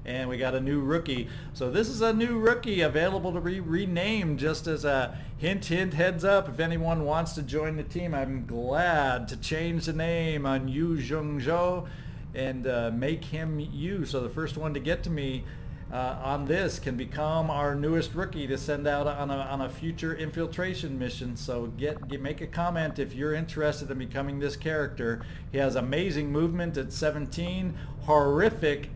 And we got a new rookie. So this is a new rookie available to be renamed, just as a hint, heads up. If anyone wants to join the team, I'm glad to change the name on Yu Zhengzhou and make him you. So the first one to get to me on this can become our newest rookie to send out on a future infiltration mission. So make a comment if you're interested in becoming this character. He has amazing movement at 17, horrific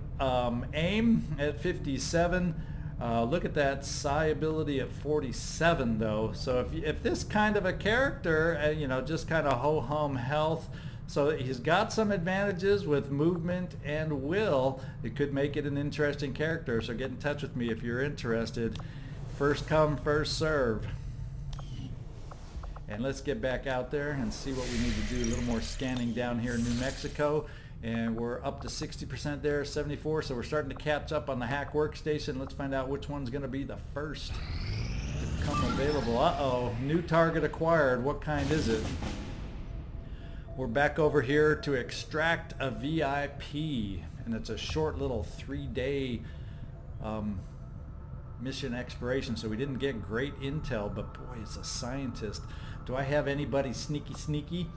aim at 57. Look at that psi ability at 47 though. So if this kind of a character, you know, just kind of ho-hum health, so he's got some advantages with movement and will, it could make it an interesting character. So get in touch with me if you're interested. First come, first serve. And let's get back out there and see what we need to do. A little more scanning down here in New Mexico. And we're up to 60% there, 74, so we're starting to catch up on the hack workstation. Let's find out which one's going to be the first to come available. Uh-oh, new target acquired. What kind is it? We're back over here to extract a VIP, and it's a short little 3-day mission exploration, so we didn't get great intel, but boy, it's a scientist. Do I have anybody sneaky?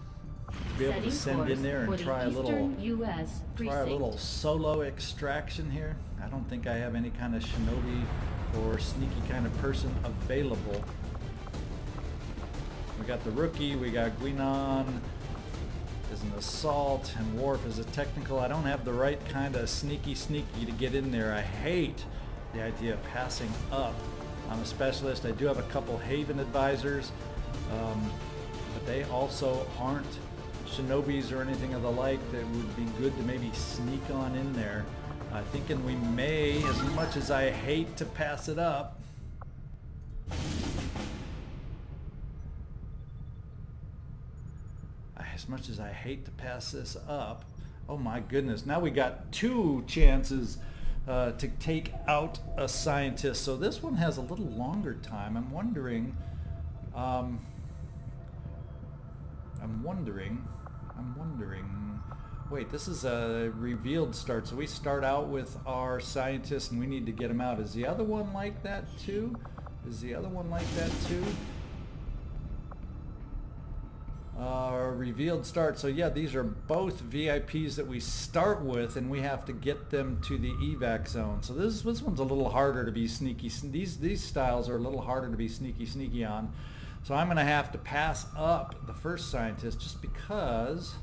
To be able to send in there and try a little solo extraction here. I don't think I have any kind of shinobi or sneaky kind of person available. We got the rookie, we got Guinan as an assault, and Worf as a technical. I don't have the right kind of sneaky to get in there. I hate the idea of passing up. I'm a specialist. I do have a couple haven advisors, but they also aren't shinobis or anything of the like that would be good to maybe sneak on in there. Thinking we may, as much as I hate to pass it up, this up, oh my goodness, now we got 2 chances to take out a scientist. So this one has a little longer time. I'm wondering. Wait, this is a revealed start. So we start out with our scientist and we need to get him out. Is the other one like that too? Revealed start. So yeah, these are both VIPs that we start with, and we have to get them to the evac zone. So this one's a little harder to be sneaky. These styles are a little harder to be sneaky on. So I'm going to have to pass up the first scientist just because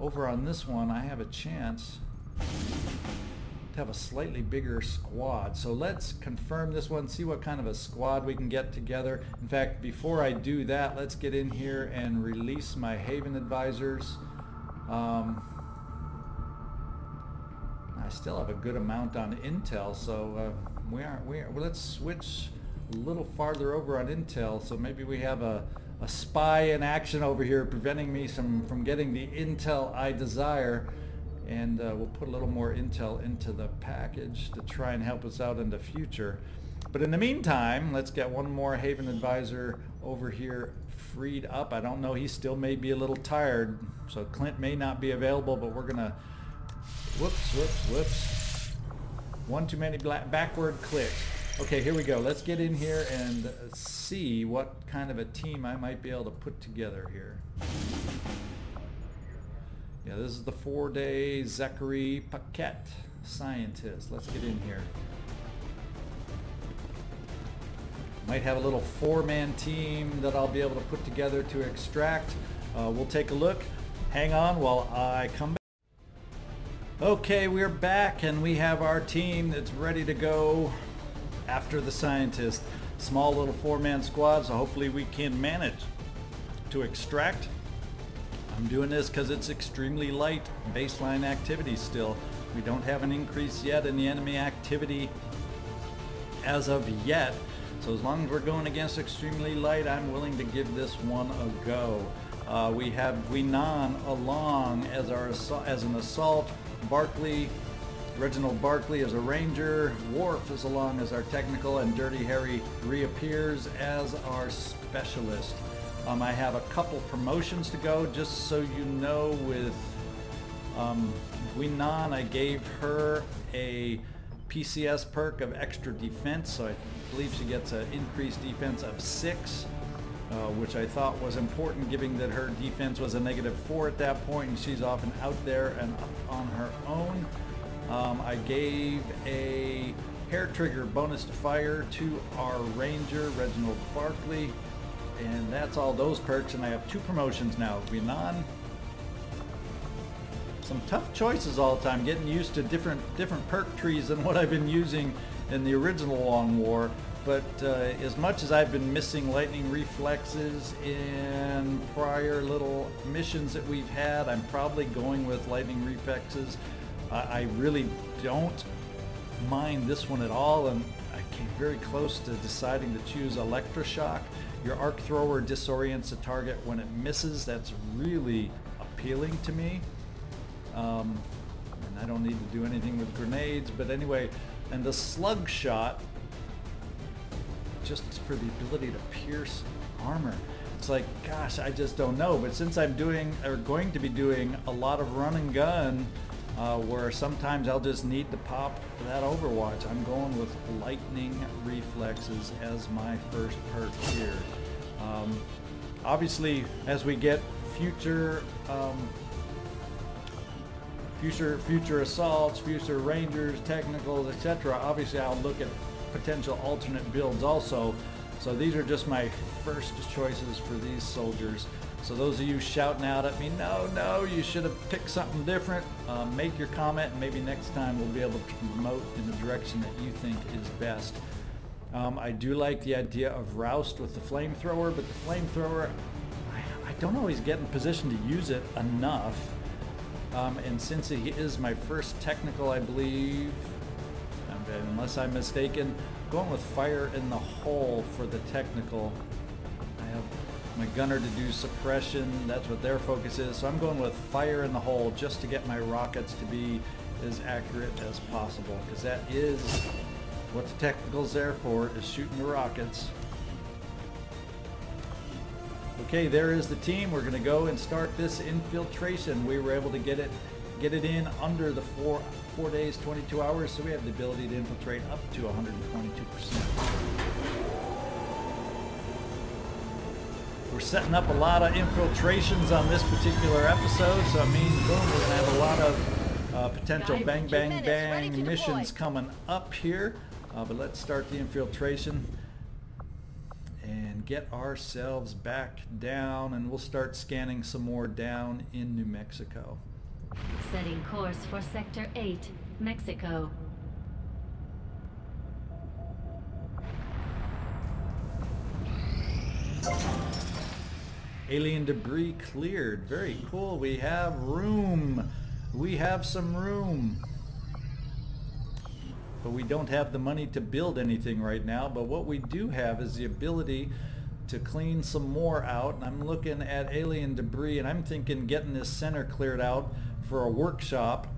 over on this one I have a chance to have a slightly bigger squad. So let's confirm this one, see what kind of a squad we can get together. In fact, before I do that, let's get in here and release my Haven advisors. I still have a good amount on intel, so let's switch a little farther over on intel. So maybe we have a spy in action over here preventing me from getting the intel I desire. And we'll put a little more intel into the package to try and help us out in the future. But in the meantime, let's get one more Haven advisor over here freed up. I don't know, he still may be a little tired, so Clint may not be available, but we're gonna, whoops. One too many backward clicks. Okay, here we go. Let's get in here and see what kind of a team I might be able to put together here. Yeah, this is the 4-day Zachary Paquette scientist. Let's get in here. Might have a little 4-man team that I'll be able to put together to extract. We'll take a look. Hang on while I come back. Okay, we're back and we have our team that's ready to go after the scientist. Small little 4-man squad, so hopefully we can manage to extract. I'm doing this because it's extremely light baseline activity still. We don't have an increase yet in the enemy activity as of yet. So as long as we're going against extremely light, I'm willing to give this one a go. We have Guinan along as an assault, Reginald Barkley as a ranger, Worf is along as our technical, and Dirty Harry reappears as our specialist. I have a couple promotions to go, just so you know. With Guinan, I gave her a PCS perk of extra defense, so I believe she gets an increased defense of 6, which I thought was important given that her defense was a -4 at that point and she's often out there and up on her own. I gave a hair trigger bonus to fire to our ranger, Reginald Barkley. And that's all those perks, and I have 2 promotions now. Guinan. Some tough choices all the time, getting used to different perk trees than what I've been using in the original Long War. But as much as I've been missing lightning reflexes in prior little missions that we've had, I'm probably going with lightning reflexes. I really don't mind this one at all, and I came very close to deciding to choose electroshock. Your arc thrower disorients the target when it misses. That's really appealing to me. And I don't need to do anything with grenades, but anyway, and the slug shot, just for the ability to pierce armor. It's like, gosh, I just don't know. But since I'm going to be doing a lot of run and gun, where sometimes I'll just need to pop that Overwatch, I'm going with lightning reflexes as my first perk here. Obviously, as we get future assaults, future rangers, technicals, etc., obviously I'll look at potential alternate builds also. So these are just my first choices for these soldiers. So those of you shouting out at me, no, you should have picked something different, make your comment, and maybe next time we'll be able to promote in the direction that you think is best. I do like the idea of Roust with the flamethrower, but the flamethrower, I don't always get in position to use it enough. And since he is my first technical, I believe, unless I'm mistaken, going with fire in the hole for the technical. I have my gunner to do suppression, that's what their focus is, so I'm going with fire in the hole just to get my rockets to be as accurate as possible, because that is what the technical's there for, is shooting the rockets. Okay, there is the team. We're going to go and start this infiltration. We were able to get it in under the 4 days, 22 hours, so we have the ability to infiltrate up to 122%. We're setting up a lot of infiltrations on this particular episode, so it means, boom, we're going to have a lot of potential bang, bang, bang missions coming up here. But let's start the infiltration and get ourselves back down, and we'll start scanning some more down in New Mexico. Setting course for Sector 8, Mexico. Alien debris cleared. Very cool. We have room. We have some room. But we don't have the money to build anything right now. But what we do have is the ability to clean some more out. And I'm looking at alien debris, and I'm thinking getting this center cleared out for a workshop.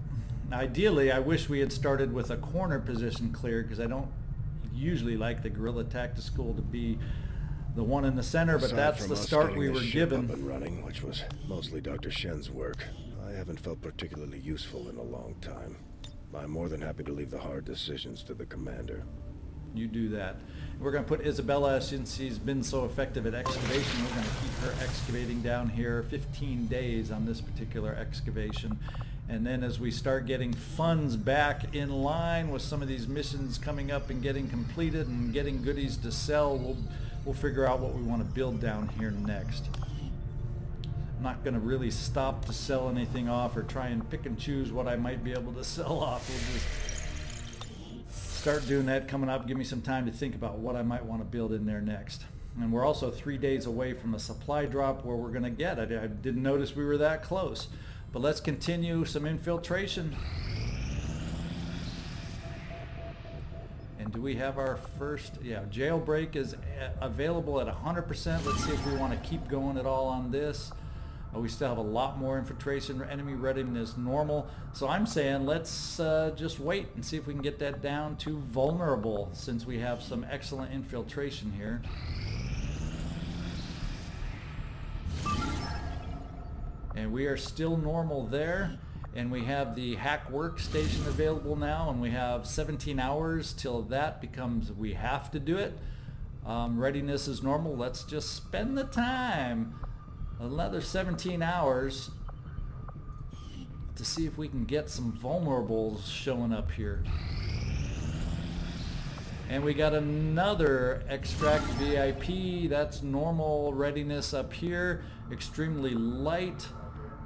Ideally, I wish we had started with a corner position cleared, because I don't usually like the guerrilla tactics school to be the one in the center, but that's the start we were given. Up and running, which was mostly Dr. Shen's work. I haven't felt particularly useful in a long time. I'm more than happy to leave the hard decisions to the commander. You do that. We're going to put Isabella, since she's been so effective at excavation, we're going to keep her excavating down here 15 days on this particular excavation. And then as we start getting funds back in line with some of these missions coming up and getting completed and getting goodies to sell, we'll figure out what we want to build down here next. I'm not going to really stop to sell anything off or try and pick and choose what I might be able to sell off. We'll just start doing that coming up. Give me some time to think about what I might want to build in there next. And we're also 3 days away from the supply drop where we're going to get it. I didn't notice we were that close. But let's continue some infiltration. And do we have our first? Yeah, jailbreak is available at 100%. Let's see if we want to keep going at all on this. We still have a lot more infiltration. Enemy readiness normal. So I'm saying let's just wait and see if we can get that down to vulnerable, since we have some excellent infiltration here. And we are still normal there. And we have the hack workstation available now, and we have 17 hours till that becomes, we have to do it. Readiness is normal. Let's just spend the time. Another 17 hours to see if we can get some vulnerables showing up here. And we got another extract VIP. That's normal readiness up here. Extremely light.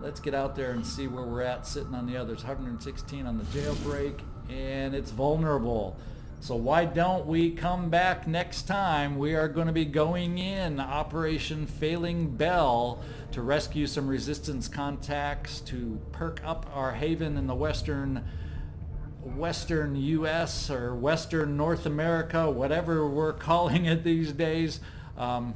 Let's get out there and see where we're at sitting on the others. 116 on the jailbreak, and it's vulnerable. So why don't we come back next time? We are going to be going in Operation Failing Bell to rescue some resistance contacts, to perk up our haven in the western U.S. or Western North America, whatever we're calling it these days. And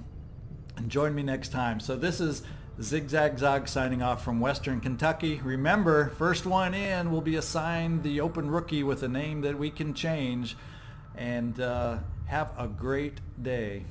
join me next time. So this is Zigzag Zog signing off from Western Kentucky. Remember, first one in will be assigned the open rookie with a name that we can change. And have a great day.